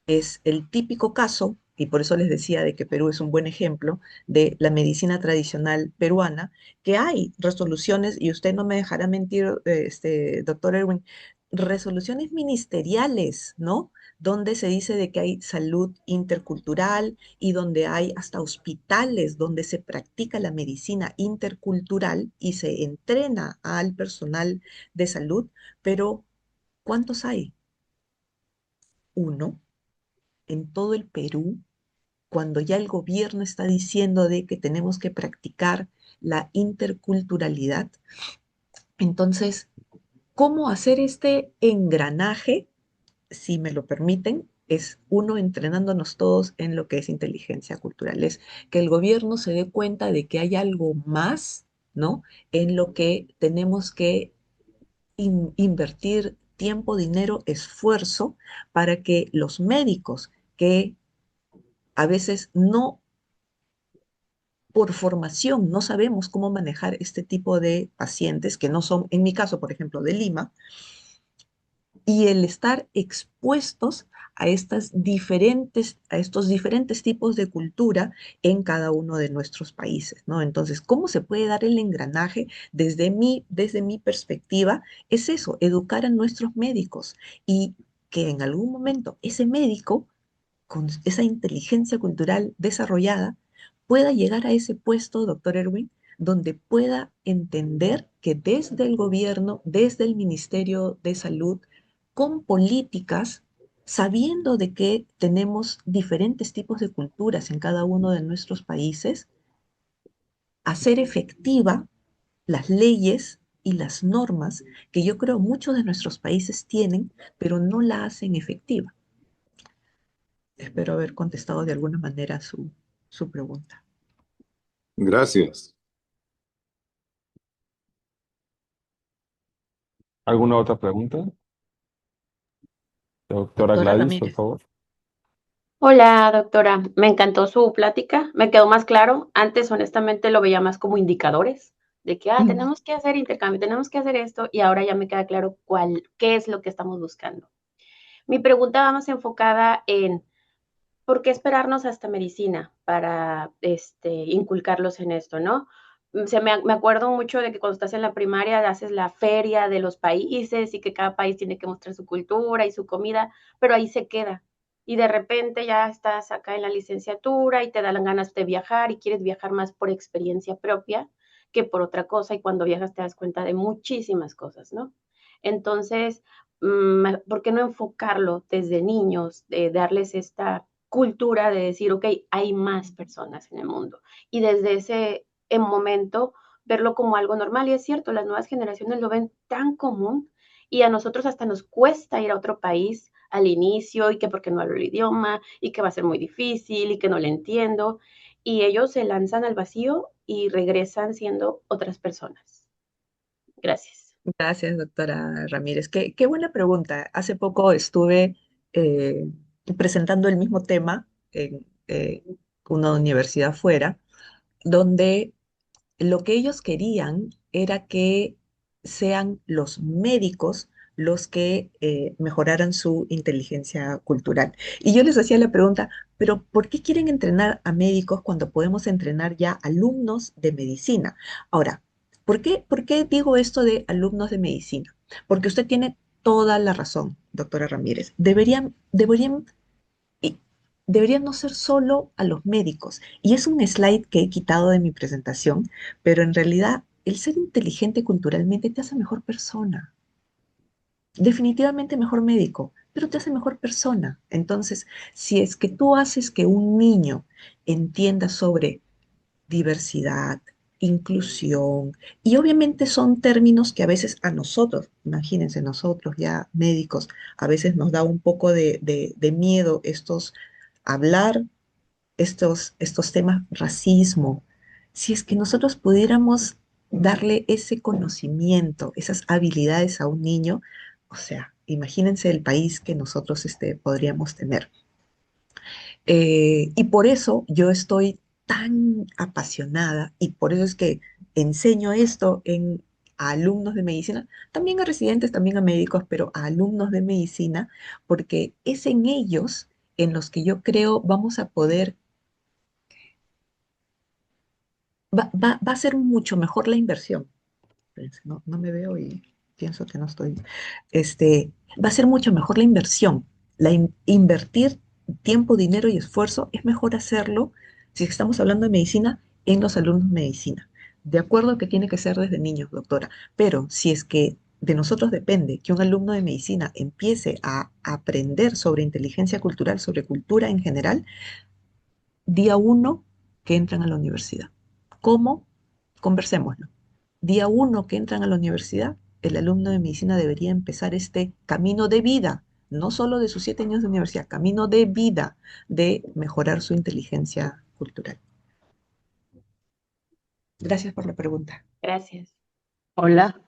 Es el típico caso, y por eso les decía de que Perú es un buen ejemplo de la medicina tradicional peruana, que hay resoluciones, y usted no me dejará mentir, doctor Erwin, resoluciones ministeriales, ¿no? Donde se dice de que hay salud intercultural y donde hay hasta hospitales donde se practica la medicina intercultural y se entrena al personal de salud, pero ¿cuántos hay? Uno en todo el Perú, cuando ya el gobierno está diciendo de que tenemos que practicar la interculturalidad. Entonces, ¿cómo hacer este engranaje? Si me lo permiten, es uno entrenándonos todos en lo que es inteligencia cultural, es que el gobierno se dé cuenta de que hay algo más, ¿no? En lo que tenemos que invertir tiempo, dinero, esfuerzo para que los médicos que a veces no, por formación, no sabemos cómo manejar este tipo de pacientes que no son, en mi caso, por ejemplo, de Lima, y el estar expuestos a estos diferentes tipos de cultura en cada uno de nuestros países, ¿no? Entonces, ¿cómo se puede dar el engranaje? Desde mi perspectiva, es eso, educar a nuestros médicos y que en algún momento ese médico, con esa inteligencia cultural desarrollada, pueda llegar a ese puesto, doctor Erwin, donde pueda entender que desde el gobierno, desde el Ministerio de Salud, con políticas, sabiendo de que tenemos diferentes tipos de culturas en cada uno de nuestros países, hacer efectiva las leyes y las normas que yo creo muchos de nuestros países tienen, pero no la hacen efectiva. Espero haber contestado de alguna manera su pregunta.
Gracias.
¿Alguna otra pregunta? Doctora
Doctora
Gladys, por
Ramírez.
favor.
Hola, doctora. Me encantó su plática. Me quedó más claro. Antes, honestamente, lo veía más como indicadores de que, tenemos que hacer intercambio, tenemos que hacer esto, y ahora ya me queda claro qué es lo que estamos buscando. Mi pregunta va más enfocada en ¿por qué esperarnos hasta medicina para inculcarlos en esto, no? Me acuerdo mucho de que cuando estás en la primaria haces la feria de los países y que cada país tiene que mostrar su cultura y su comida, pero ahí se queda. Y de repente ya estás acá en la licenciatura y te dan ganas de viajar y quieres viajar más por experiencia propia que por otra cosa, y cuando viajas te das cuenta de muchísimas cosas, ¿no? Entonces, ¿por qué no enfocarlo desde niños, de darles esta cultura de decir, ok, hay más personas en el mundo? Y desde ese momento verlo como algo normal. Y es cierto, las nuevas generaciones lo ven tan común y a nosotros hasta nos cuesta ir a otro país al inicio, y que porque no hablo el idioma y que va a ser muy difícil y que no le entiendo. Y ellos se lanzan al vacío y regresan siendo otras personas. Gracias.
Gracias, doctora Ramírez. Qué buena pregunta. Hace poco estuve eh, presentando el mismo tema en una universidad fuera, donde lo que ellos querían era que sean los médicos los que mejoraran su inteligencia cultural. Y yo les hacía la pregunta, pero ¿por qué quieren entrenar a médicos cuando podemos entrenar ya alumnos de medicina? Ahora, por qué digo esto de alumnos de medicina? Porque usted tiene toda la razón, doctora Ramírez. Y deberían no ser solo a los médicos. Y es un slide que he quitado de mi presentación, pero en realidad el ser inteligente culturalmente te hace mejor persona. Definitivamente mejor médico, pero te hace mejor persona. Entonces, si es que tú haces que un niño entienda sobre diversidad, inclusión, y obviamente son términos que a veces a nosotros, imagínense nosotros ya médicos, a veces nos da un poco de miedo hablar estos temas, racismo. Si es que nosotros pudiéramos darle ese conocimiento, esas habilidades a un niño, o sea, imagínense el país que nosotros podríamos tener. Y por eso yo estoy tan apasionada y por eso es que enseño esto a alumnos de medicina, también a residentes, también a médicos, pero a alumnos de medicina, porque es en ellos en los que yo creo vamos a poder, va a ser mucho mejor la inversión. Espérense, no me veo y pienso que no estoy. Va a ser mucho mejor la inversión. Invertir tiempo, dinero y esfuerzo es mejor hacerlo, si estamos hablando de medicina, en los alumnos de medicina. De acuerdo que tiene que ser desde niños, doctora, pero si es que de nosotros depende que un alumno de medicina empiece a aprender sobre inteligencia cultural, sobre cultura en general, día uno que entran a la universidad. ¿Cómo? Conversémoslo. Día uno que entran a la universidad, el alumno de medicina debería empezar este camino de vida, no solo de sus 7 años de universidad, camino de vida de mejorar su inteligencia cultural. Gracias por la pregunta.
Gracias.
Hola,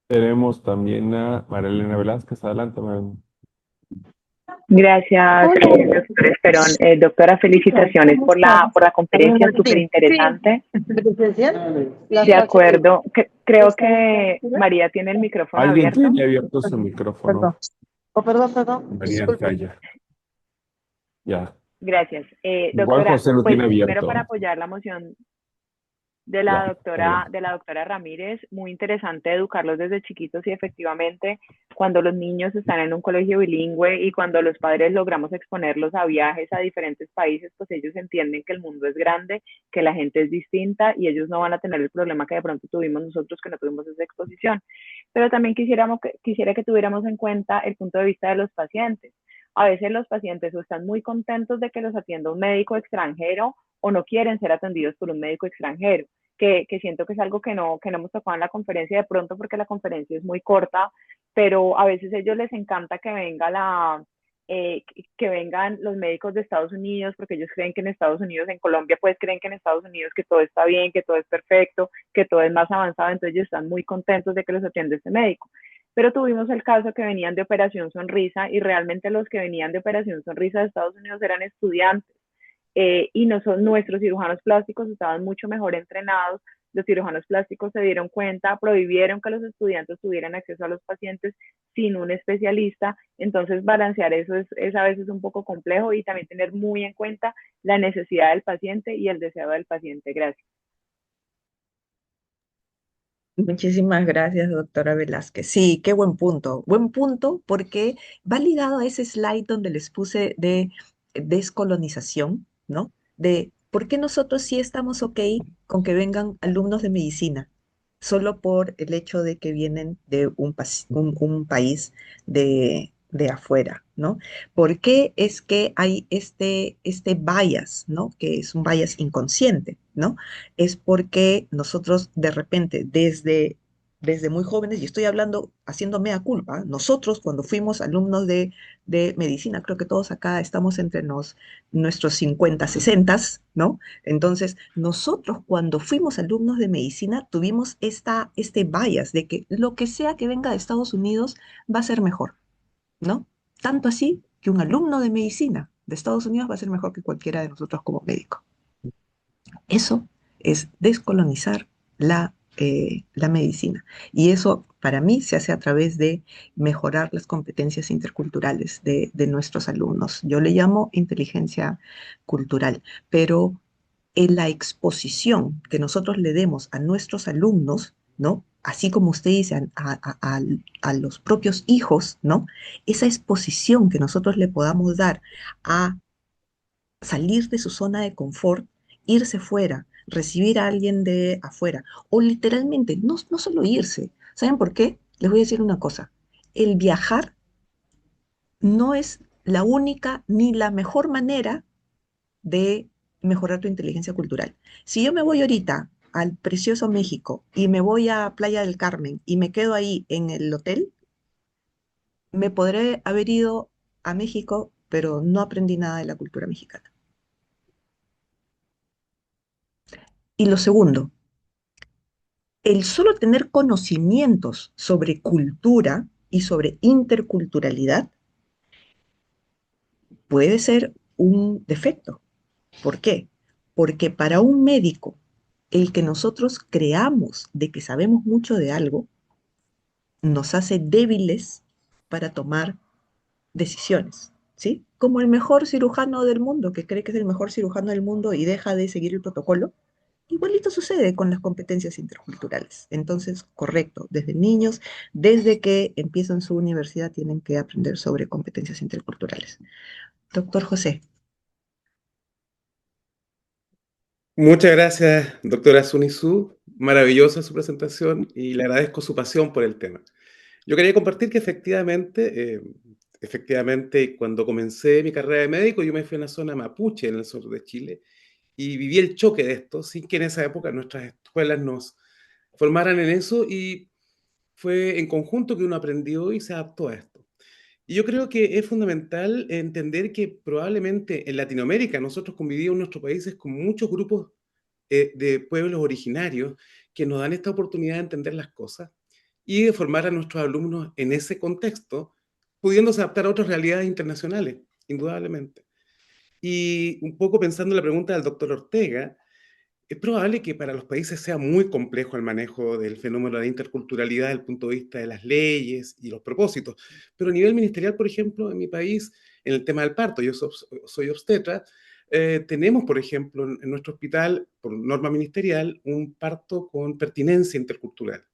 Tenemos también a María Elena Velázquez. Adelante, María.
gracias, doctor Esperón. Doctora, felicitaciones por la conferencia, súper interesante. De acuerdo, creo que María tiene el micrófono
Alguien
abierto.
tiene abierto su micrófono.
Oh, perdón,
María
disculpe.
Calla. Ya.
Gracias.
Igual
Doctora,
José lo
pues
tiene
primero para
abierto.
apoyar la moción
Ya.
de la doctora Ramírez, muy interesante educarlos desde chiquitos y efectivamente cuando los niños están en un colegio bilingüe y cuando los padres logramos exponerlos a viajes a diferentes países, pues ellos entienden que el mundo es grande, que la gente es distinta y ellos no van a tener el problema que de pronto tuvimos nosotros que no tuvimos esa exposición. Pero también quisiera que tuviéramos en cuenta el punto de vista de los pacientes. A veces los pacientes o están muy contentos de que los atienda un médico extranjero o no quieren ser atendidos por un médico extranjero que siento que es algo que no hemos tocado en la conferencia de pronto porque la conferencia es muy corta, pero a veces a ellos les encanta que que vengan los médicos de Estados Unidos, porque ellos creen que en Estados Unidos, en Colombia, pues creen que en Estados Unidos que todo está bien, que todo es perfecto, que todo es más avanzado, entonces ellos están muy contentos de que los atiende este médico. Pero tuvimos el caso que venían de Operación Sonrisa y realmente los que venían de Operación Sonrisa de Estados Unidos eran estudiantes y nuestros cirujanos plásticos estaban mucho mejor entrenados. Los cirujanos plásticos se dieron cuenta, prohibieron que los estudiantes tuvieran acceso a los pacientes sin un especialista, entonces balancear eso es a veces un poco complejo y también tener muy en cuenta la necesidad del paciente y el deseo del paciente. Gracias.
Muchísimas gracias, doctora Velázquez. Sí, qué buen punto porque va ligado a ese slide donde les puse de descolonización, ¿no? De por qué nosotros sí estamos ok con que vengan alumnos de medicina, solo por el hecho de que vienen de un país de afuera, ¿no? ¿Por qué es que hay este bias, ¿no? Que es un bias inconsciente, ¿no? Es porque nosotros de repente desde muy jóvenes, y estoy hablando, haciendo mea culpa, nosotros cuando fuimos alumnos de medicina, creo que todos acá estamos entre nuestros 50, 60, ¿no? Entonces, nosotros cuando fuimos alumnos de medicina tuvimos este bias de que lo que sea que venga de Estados Unidos va a ser mejor, ¿no? Tanto así que un alumno de medicina de Estados Unidos va a ser mejor que cualquiera de nosotros como médico. Eso es descolonizar la medicina. Y eso para mí se hace a través de mejorar las competencias interculturales de nuestros alumnos. Yo le llamo inteligencia cultural, pero en la exposición que nosotros le demos a nuestros alumnos, ¿no? Así como usted dice, a los propios hijos, ¿no? Esa exposición que nosotros le podamos dar a salir de su zona de confort, irse fuera, recibir a alguien de afuera, o literalmente, no solo irse. ¿Saben por qué? Les voy a decir una cosa. El viajar no es la única ni la mejor manera de mejorar tu inteligencia cultural. Si yo me voy ahorita al precioso México y me voy a Playa del Carmen y me quedo ahí en el hotel, me podré haber ido a México, pero no aprendí nada de la cultura mexicana. Y lo segundo, el solo tener conocimientos sobre cultura y sobre interculturalidad puede ser un defecto. ¿Por qué? Porque para un médico, el que nosotros creamos de que sabemos mucho de algo, nos hace débiles para tomar decisiones, ¿sí? Como el mejor cirujano del mundo, que cree que es el mejor cirujano del mundo y deja de seguir el protocolo. Igualito sucede con las competencias interculturales. Entonces, correcto, desde niños, desde que empiezan su universidad, tienen que aprender sobre competencias interculturales. Doctor José.
Muchas gracias, doctora Sunisu. Maravillosa su presentación y le agradezco su pasión por el tema. Yo quería compartir que efectivamente, cuando comencé mi carrera de médico, yo me fui a una zona mapuche en el sur de Chile y viví el choque de esto, sin que en esa época nuestras escuelas nos formaran en eso y fue en conjunto que uno aprendió y se adaptó a esto. Y yo creo que es fundamental entender que probablemente en Latinoamérica nosotros convivimos en nuestros países con muchos grupos de pueblos originarios que nos dan esta oportunidad de entender las cosas y de formar a nuestros alumnos en ese contexto, pudiéndose adaptar a otras realidades internacionales, indudablemente. Y un poco pensando en la pregunta del doctor Ortega, es probable que para los países sea muy complejo el manejo del fenómeno de la interculturalidad desde el punto de vista de las leyes y los propósitos. Pero a nivel ministerial, por ejemplo, en mi país, en el tema del parto, yo soy obstetra, tenemos, por ejemplo, en nuestro hospital, por norma ministerial, un parto con pertinencia intercultural.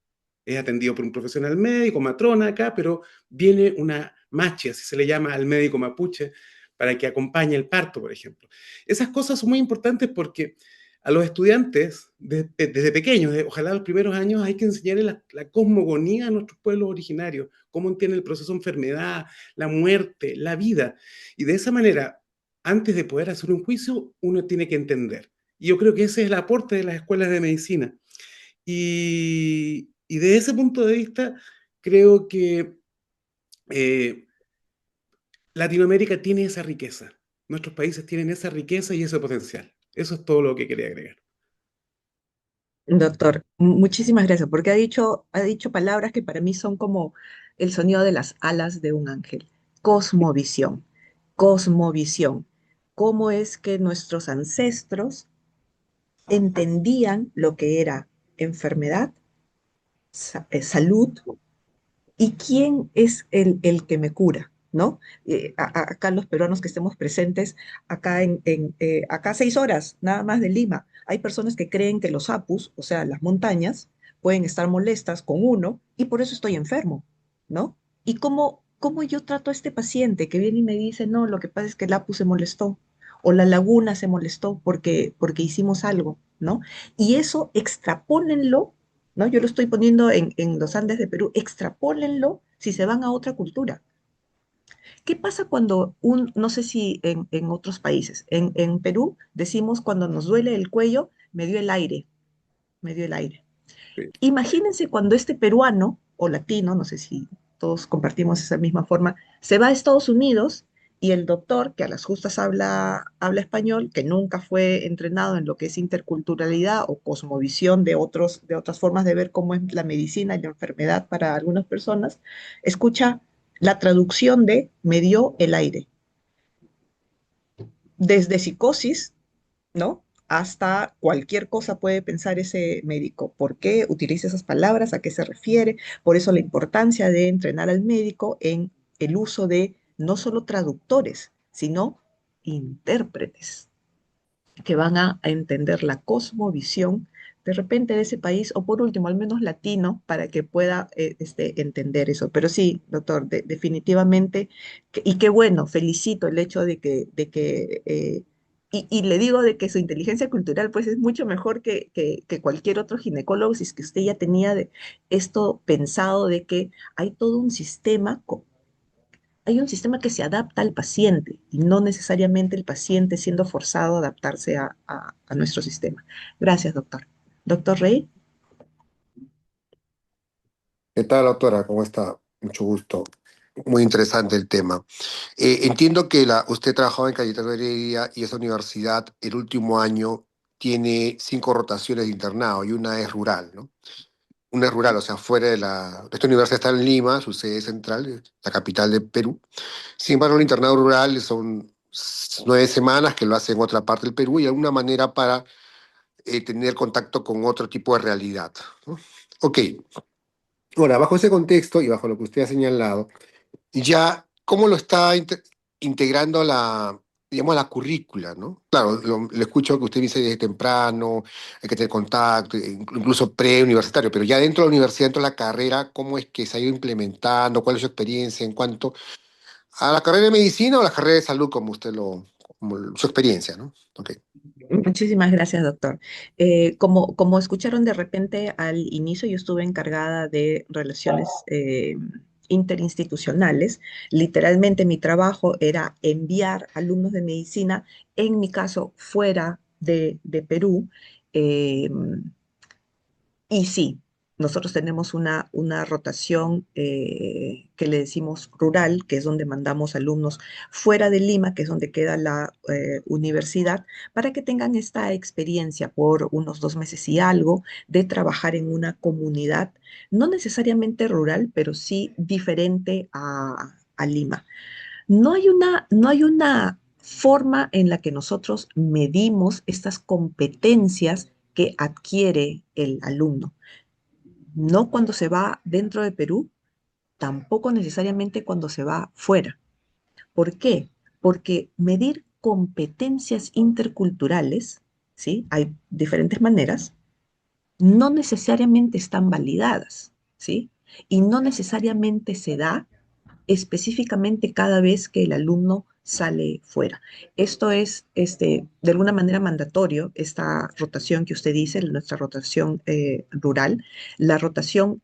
Es atendido por un profesional médico, matrona acá, pero viene una machi, así se le llama al médico mapuche, para que acompañe el parto, por ejemplo. Esas cosas son muy importantes porque a los estudiantes, desde pequeños, ojalá los primeros años, hay que enseñarles la cosmogonía de nuestros pueblos originarios, cómo entienden el proceso de enfermedad, la muerte, la vida. Y de esa manera, antes de poder hacer un juicio, uno tiene que entender. Y yo creo que ese es el aporte de las escuelas de medicina. Y de ese punto de vista, creo que Latinoamérica tiene esa riqueza. Nuestros países tienen esa riqueza y ese potencial. Eso es todo lo que quería agregar.
Doctor, muchísimas gracias, porque ha dicho palabras que para mí son como el sonido de las alas de un ángel. Cosmovisión, cosmovisión. ¿Cómo es que nuestros ancestros entendían lo que era enfermedad, salud y quién es el que me cura? ¿No? Acá los peruanos que estemos presentes, acá 6 horas nada más de Lima, hay personas que creen que los apus, o sea, las montañas, pueden estar molestas con uno y por eso estoy enfermo, ¿no? ¿Y cómo yo trato a este paciente que viene y me dice, no, lo que pasa es que el apus se molestó o la laguna se molestó porque hicimos algo, ¿no? Y eso extrapólenlo, ¿no? Yo lo estoy poniendo en los Andes de Perú, extrapólenlo si se van a otra cultura. ¿Qué pasa cuando no sé si en otros países, en Perú decimos cuando nos duele el cuello, me dio el aire, me dio el aire.
Sí.
Imagínense cuando este peruano o latino, no sé si todos compartimos esa misma forma, se va a Estados Unidos y el doctor, que a las justas habla español, que nunca fue entrenado en lo que es interculturalidad o cosmovisión de otras formas de ver cómo es la medicina y la enfermedad para algunas personas, escucha la traducción de me dio el aire. Desde psicosis, ¿no? Hasta cualquier cosa puede pensar ese médico. ¿Por qué utiliza esas palabras? ¿A qué se refiere? Por eso la importancia de entrenar al médico en el uso de no solo traductores, sino intérpretes que van a entender la cosmovisión de repente de ese país, o por último, al menos latino, para que pueda entender eso. Pero sí, doctor, definitivamente, y qué bueno, felicito el hecho y le digo de que su inteligencia cultural pues es mucho mejor que cualquier otro ginecólogo, si es que usted ya tenía esto pensado de que hay todo un sistema, hay un sistema que se adapta al paciente y no necesariamente el paciente siendo forzado a adaptarse a nuestro sistema. Gracias, doctor. Doctor Rey.
¿Qué tal, doctora? ¿Cómo está? Mucho gusto. Muy interesante el tema. Entiendo que usted trabajaba en Cayetano Heredia y esa universidad el último año tiene 5 rotaciones de internado y una es rural, ¿no? Una es rural, o sea, fuera de esta universidad está en Lima, su sede central, la capital de Perú. Sin embargo, el internado rural son 9 semanas que lo hace en otra parte del Perú y de alguna manera para tener contacto con otro tipo de realidad, ¿no? Ok. Ahora, bajo ese contexto y bajo lo que usted ha señalado, ya, ¿cómo lo está integrando digamos, a la currícula, ¿no? Claro, le escucho que usted dice desde temprano, hay que tener contacto, incluso preuniversitario, pero ya dentro de la universidad, dentro de la carrera, ¿cómo es que se ha ido implementando? ¿Cuál es su experiencia en cuanto a la carrera de medicina o la carrera de salud, su experiencia, ¿no? Ok.
Muchísimas gracias, doctor. Como escucharon de repente al inicio, yo estuve encargada de relaciones interinstitucionales. Literalmente mi trabajo era enviar alumnos de medicina, en mi caso, fuera de Perú. eh, Y sí, nosotros tenemos una rotación que le decimos rural, que es donde mandamos alumnos fuera de Lima, que es donde queda la universidad, para que tengan esta experiencia por unos 2 meses y algo de trabajar en una comunidad, no necesariamente rural, pero sí diferente a Lima. No hay una forma en la que nosotros medimos estas competencias que adquiere el alumno. No cuando se va dentro de Perú, tampoco necesariamente cuando se va fuera. ¿Por qué? Porque medir competencias interculturales, ¿sí? Hay diferentes maneras, no necesariamente están validadas, ¿sí? Y no necesariamente se da específicamente cada vez que el alumno sale fuera. Esto es, de alguna manera mandatorio, esta rotación que usted dice, nuestra rotación rural. La rotación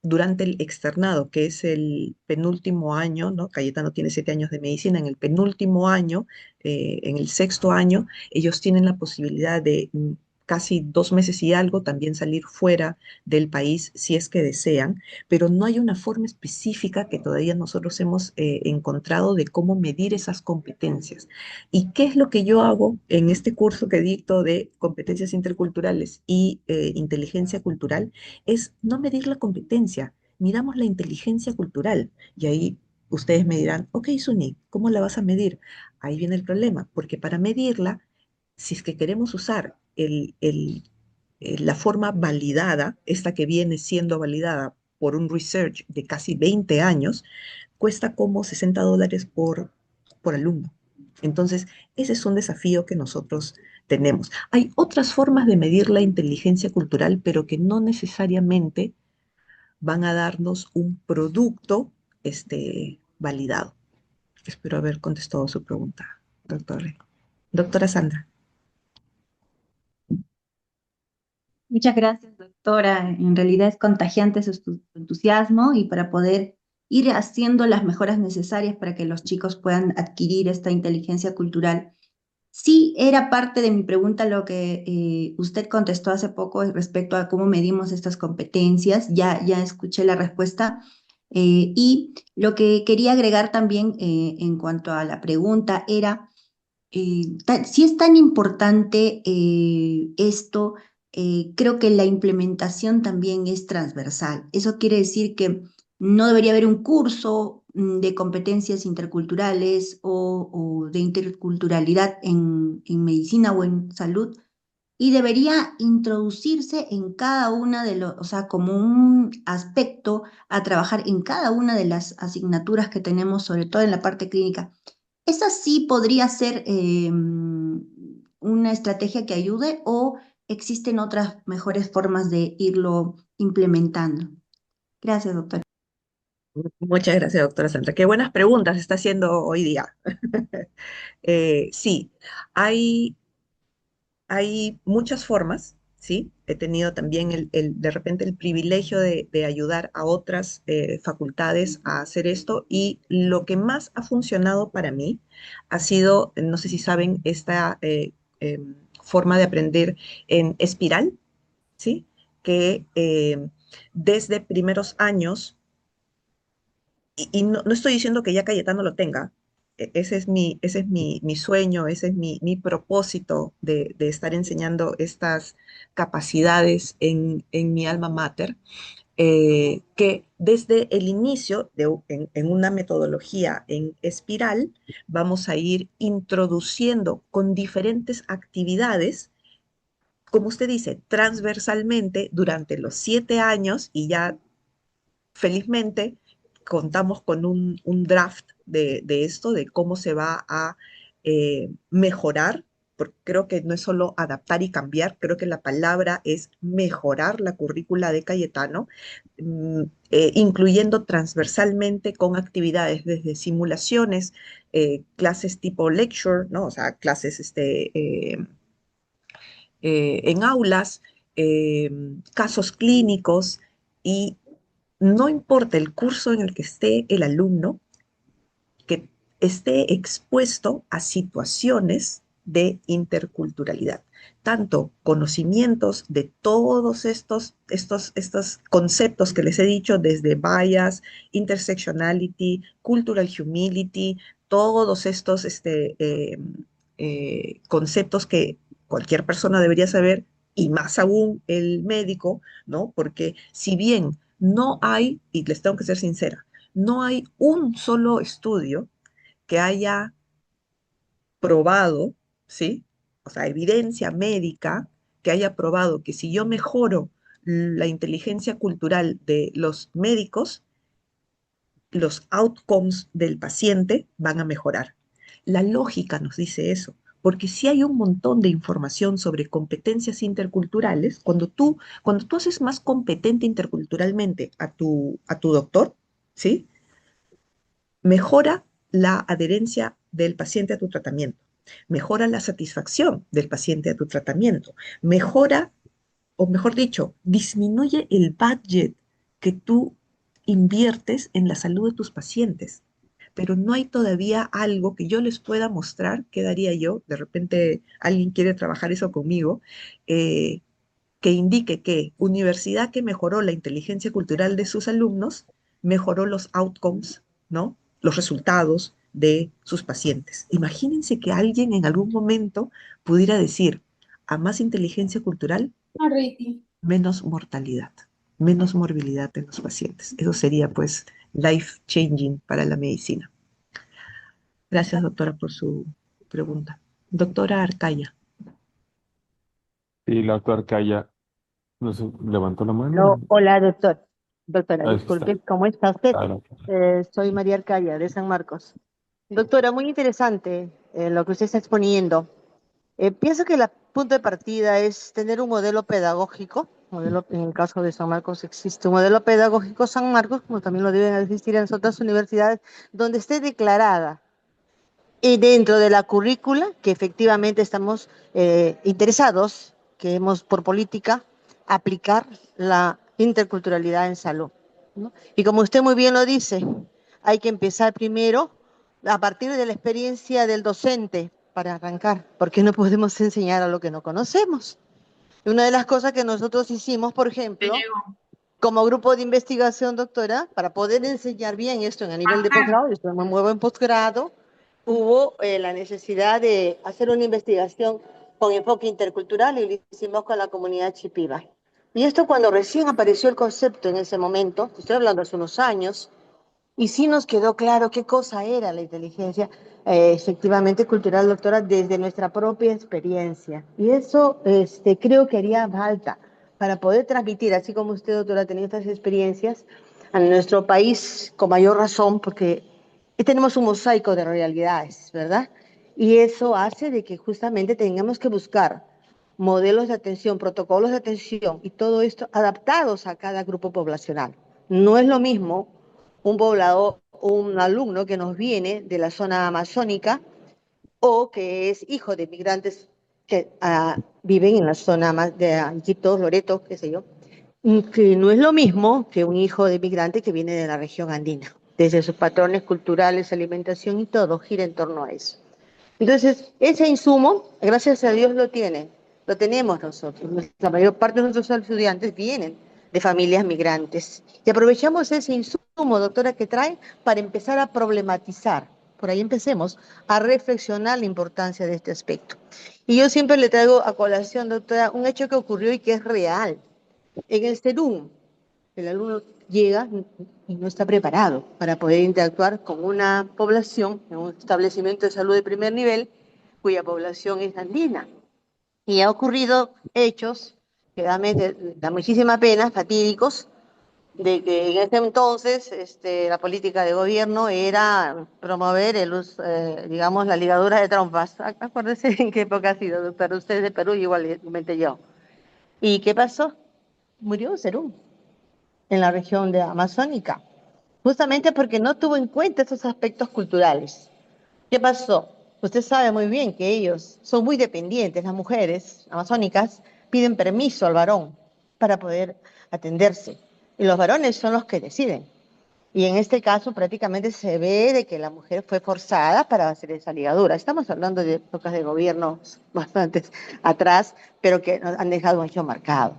durante el externado, que es el penúltimo año, ¿no? Cayetano tiene 7 años de medicina, en el penúltimo año, en el sexto año, ellos tienen la posibilidad de casi 2 meses y algo también salir fuera del país si es que desean, pero no hay una forma específica que todavía nosotros hemos encontrado de cómo medir esas competencias. ¿Y qué es lo que yo hago en este curso que dicto de competencias interculturales y inteligencia cultural? Es no medir la competencia, miramos la inteligencia cultural. Y ahí ustedes me dirán, ok, Suni, ¿cómo la vas a medir? Ahí viene el problema, porque para medirla, si es que queremos usar la forma validada, esta que viene siendo validada por un research de casi 20 años, cuesta como $60 por alumno. Entonces, ese es un desafío que nosotros tenemos. Hay otras formas de medir la inteligencia cultural, pero que no necesariamente van a darnos un producto validado. Espero haber contestado su pregunta, doctora. Doctora Sandra.
Muchas gracias, doctora. En realidad es contagiante su entusiasmo y para poder ir haciendo las mejoras necesarias para que los chicos puedan adquirir esta inteligencia cultural. Sí, era parte de mi pregunta lo que usted contestó hace poco respecto a cómo medimos estas competencias. Ya escuché la respuesta. Y lo que quería agregar también en cuanto a la pregunta era si es tan importante esto, creo que la implementación también es transversal. Eso quiere decir que no debería haber un curso de competencias interculturales o de interculturalidad en medicina o en salud, y debería introducirse en cada una de los, o sea, como un aspecto a trabajar en cada una de las asignaturas que tenemos, sobre todo en la parte clínica. ¿Esa sí podría ser una estrategia que ayude o existen otras mejores formas de irlo implementando? Gracias, doctora.
Muchas gracias, doctora Sandra. Qué buenas preguntas está haciendo hoy día. Sí, hay hay muchas formas, ¿sí? He tenido también de repente el privilegio de ayudar a otras facultades a hacer esto y lo que más ha funcionado para mí ha sido, no sé si saben, esta forma de aprender en espiral, ¿sí? Que desde primeros años y no estoy diciendo que ya Cayetano lo tenga. Ese es mi sueño, ese es mi propósito de estar enseñando estas capacidades en mi alma mater, que desde el inicio en una metodología en espiral vamos a ir introduciendo con diferentes actividades, como usted dice, transversalmente durante los 7 años y ya felizmente contamos con un draft de esto, de cómo se va a mejorar, porque creo que no es solo adaptar y cambiar, creo que la palabra es mejorar la currícula de Cayetano, incluyendo transversalmente con actividades desde simulaciones, clases tipo lecture, ¿no? O sea, clases en aulas, eh, casos clínicos y no importa el curso en el que esté el alumno, que esté expuesto a situaciones de interculturalidad, tanto conocimientos de todos estos conceptos que les he dicho, desde bias, intersectionality, cultural humility, todos estos conceptos que cualquier persona debería saber, y más aún el médico, ¿no? Porque si bien no hay, y les tengo que ser sincera, no hay un solo estudio que haya probado, ¿sí? O sea, evidencia médica que haya probado que si yo mejoro la inteligencia cultural de los médicos, los outcomes del paciente van a mejorar. La lógica nos dice eso, porque si hay un montón de información sobre competencias interculturales, cuando tú haces más competente interculturalmente a tu doctor, ¿sí? Mejora la adherencia del paciente a tu tratamiento, mejora la satisfacción del paciente a tu tratamiento, mejora, o mejor dicho, disminuye el budget que tú inviertes en la salud de tus pacientes. Pero no hay todavía algo que yo les pueda mostrar, ¿qué daría yo? De repente alguien quiere trabajar eso conmigo, eh, que indique que universidad que mejoró la inteligencia cultural de sus alumnos, mejoró los outcomes, ¿no? Los resultados de sus pacientes. Imagínense que alguien en algún momento pudiera decir, a más inteligencia cultural, menos mortalidad, menos morbilidad en los pacientes. Eso sería pues life changing para la medicina. Gracias, doctora, por su pregunta. Doctora Arcaya.
Sí, la doctora Calla no sé, levantó la
No,
mano.
hola, doctor. Doctora,
Ahí está.
disculpe, ¿cómo está usted?
Claro.
Soy María Arcaya, de San Marcos. Doctora, muy interesante lo que usted está exponiendo. Pienso que el punto de partida es tener un modelo pedagógico. En el caso de San Marcos existe un modelo pedagógico San Marcos, como también lo deben existir en las otras universidades, donde esté declarada y dentro de la currícula, que efectivamente estamos interesados, que hemos por política aplicar la interculturalidad en salud, ¿no? Y como usted muy bien lo dice, hay que empezar primero a partir de la experiencia del docente para arrancar, porque no podemos enseñar a lo que no conocemos. Y una de las cosas que nosotros hicimos, por ejemplo, como grupo de investigación, doctora, para poder enseñar bien esto en el nivel de posgrado, yo me muevo en posgrado, hubo la necesidad de hacer una investigación con enfoque intercultural y lo hicimos con la comunidad chipiba. Y esto cuando recién apareció el concepto en ese momento, estoy hablando hace unos años, y sí nos quedó claro qué cosa era la inteligencia efectivamente cultural, doctora, desde nuestra propia experiencia. Y eso creo que haría falta para poder transmitir, así como usted, doctora, ha tenido estas experiencias, a nuestro país con mayor razón, porque tenemos un mosaico de realidades, ¿verdad? Y eso hace de que justamente tengamos que buscar modelos de atención, protocolos de atención y todo esto adaptados a cada grupo poblacional. No es lo mismo un poblador, un alumno que nos viene de la zona amazónica o que es hijo de migrantes que viven en la zona más de Iquitos, Loreto, qué sé yo, que no es lo mismo que un hijo de migrante que viene de la región andina. Desde sus patrones culturales, alimentación y todo gira en torno a eso. Entonces, ese insumo, gracias a Dios lo tenemos nosotros. La mayor parte de nuestros estudiantes vienen de familias migrantes. Y aprovechamos ese insumo, doctora, que trae para empezar a problematizar. Por ahí empecemos a reflexionar la importancia de este aspecto. Y yo siempre le traigo a colación, doctora, un hecho que ocurrió y que es real. En el CERUM, el alumno llega y no está preparado para poder interactuar con una población en un establecimiento de salud de primer nivel cuya población es andina. Y ha ocurrido hechos que da muchísima pena, fatídicos, de que en ese entonces la política de gobierno era promover digamos, la ligadura de trompas. Acuérdese en qué época ha sido, doctor, usted es de Perú, igualmente yo. ¿Y qué pasó? Murió Cerú en la región de amazónica, justamente porque no tuvo en cuenta esos aspectos culturales. ¿Qué pasó? Usted sabe muy bien que ellos son muy dependientes, las mujeres amazónicas piden permiso al varón para poder atenderse, y los varones son los que deciden. Y en este caso prácticamente se ve de que la mujer fue forzada para hacer esa ligadura. Estamos hablando de épocas de gobiernos bastante atrás, pero que nos han dejado un hecho marcado.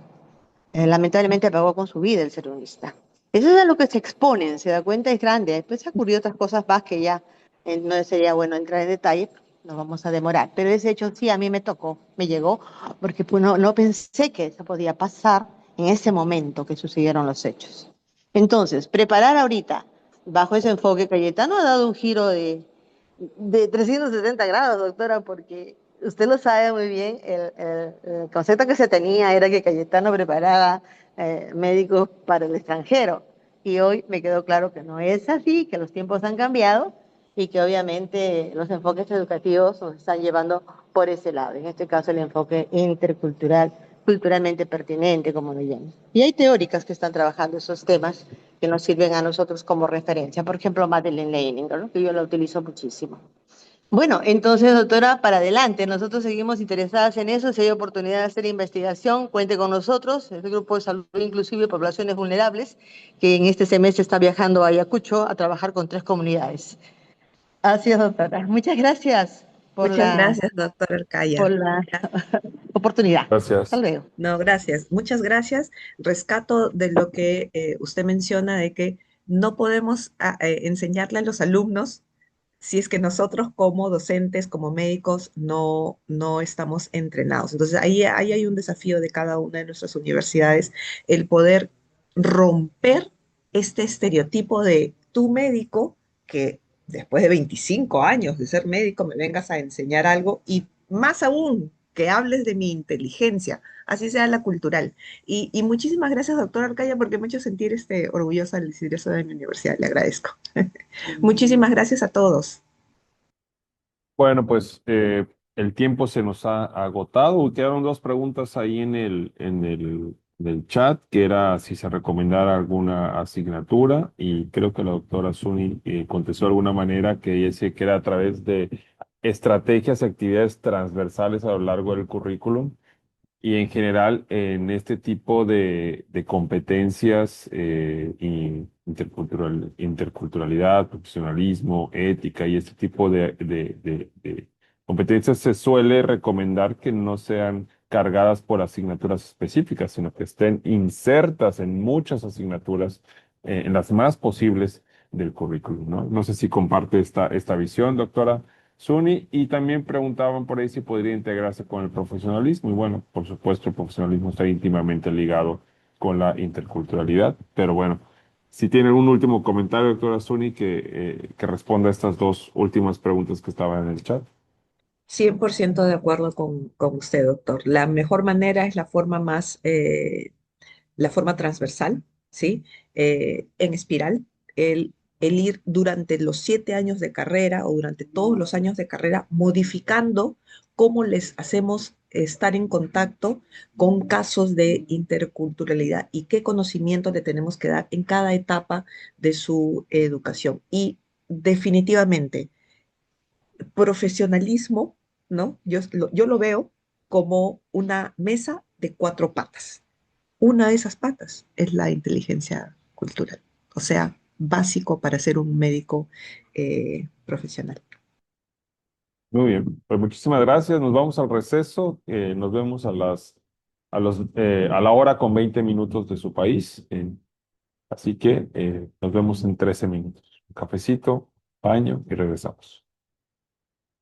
Lamentablemente pagó con su vida el serunista. Eso es a lo que se exponen, se da cuenta, es grande. Después ha ocurrido otras cosas más que ya no sería bueno entrar en detalle, nos vamos a demorar. Pero ese hecho sí a mí me tocó, me llegó, porque pues, no pensé que eso podía pasar en ese momento que sucedieron los hechos. Entonces, preparar ahorita, bajo ese enfoque, Cayetano ha dado un giro de 370 grados, doctora, porque usted lo sabe muy bien, el concepto que se tenía era que Cayetano preparaba médicos para el extranjero. Y hoy me quedó claro que no es así, que los tiempos han cambiado y que obviamente los enfoques educativos nos están llevando por ese lado. En este caso, el enfoque intercultural, culturalmente pertinente, como lo llaman. Y hay teóricas que están trabajando esos temas que nos sirven a nosotros como referencia. Por ejemplo, Madeleine Leininger, ¿no? Que yo la utilizo muchísimo. Bueno, entonces, doctora, para adelante. Nosotros seguimos interesadas en eso. Si hay oportunidad de hacer investigación, cuente con nosotros. El Grupo de Salud Inclusive y Poblaciones Vulnerables, que en este semestre está viajando a Ayacucho a trabajar con 3 comunidades. Así es, doctora. Muchas gracias
Muchas gracias, doctor
por
Arcaya.
la oportunidad. Hasta
Gracias.
luego.
No, gracias. Muchas gracias. Rescato de lo que usted menciona de que no podemos enseñarle a los alumnos si es que nosotros como docentes, como médicos, no estamos entrenados. Entonces, ahí hay un desafío de cada una de nuestras universidades, el poder romper este estereotipo de tu médico, que después de 25 años de ser médico me vengas a enseñar algo y más aún que hables de mi inteligencia, así sea la cultural. Y muchísimas gracias, doctor Arcaya, porque me ha hecho sentir orgullosa al decir eso de mi universidad. Le agradezco. Muchísimas gracias a todos.
Bueno, pues el tiempo se nos ha agotado. Quedaron dos preguntas ahí en el chat, que era si se recomendara alguna asignatura, y creo que la doctora Zuni contestó de alguna manera que ella decía que era a través de estrategias y actividades transversales a lo largo del currículum. Y en general, en este tipo de competencias, interculturalidad, profesionalismo, ética y este tipo de competencias, se suele recomendar que no sean cargadas por asignaturas específicas, sino que estén insertas en muchas asignaturas, en las más posibles del currículum, ¿no? No sé si comparte esta visión, doctora Suni, y también preguntaban por ahí si podría integrarse con el profesionalismo. Y bueno, por supuesto, el profesionalismo está íntimamente ligado con la interculturalidad. Pero bueno, si tienen un último comentario, doctora Suni, que responda a estas dos últimas preguntas que estaban en el chat.
100% de acuerdo con usted, doctor. La mejor manera es la forma la forma transversal, ¿sí? En espiral, el ir durante los 7 años de carrera o durante todos los años de carrera modificando cómo les hacemos estar en contacto con casos de interculturalidad y qué conocimiento le tenemos que dar en cada etapa de su educación. Y definitivamente, profesionalismo, ¿no? Yo lo veo como una mesa de 4 patas. Una de esas patas es la inteligencia cultural, o sea, básico para ser un médico profesional.
Muy bien, pues muchísimas gracias. Nos vamos al receso. Nos vemos a la hora con 20 minutos de su país. Así que nos vemos en 13 minutos. Un cafecito, baño y regresamos.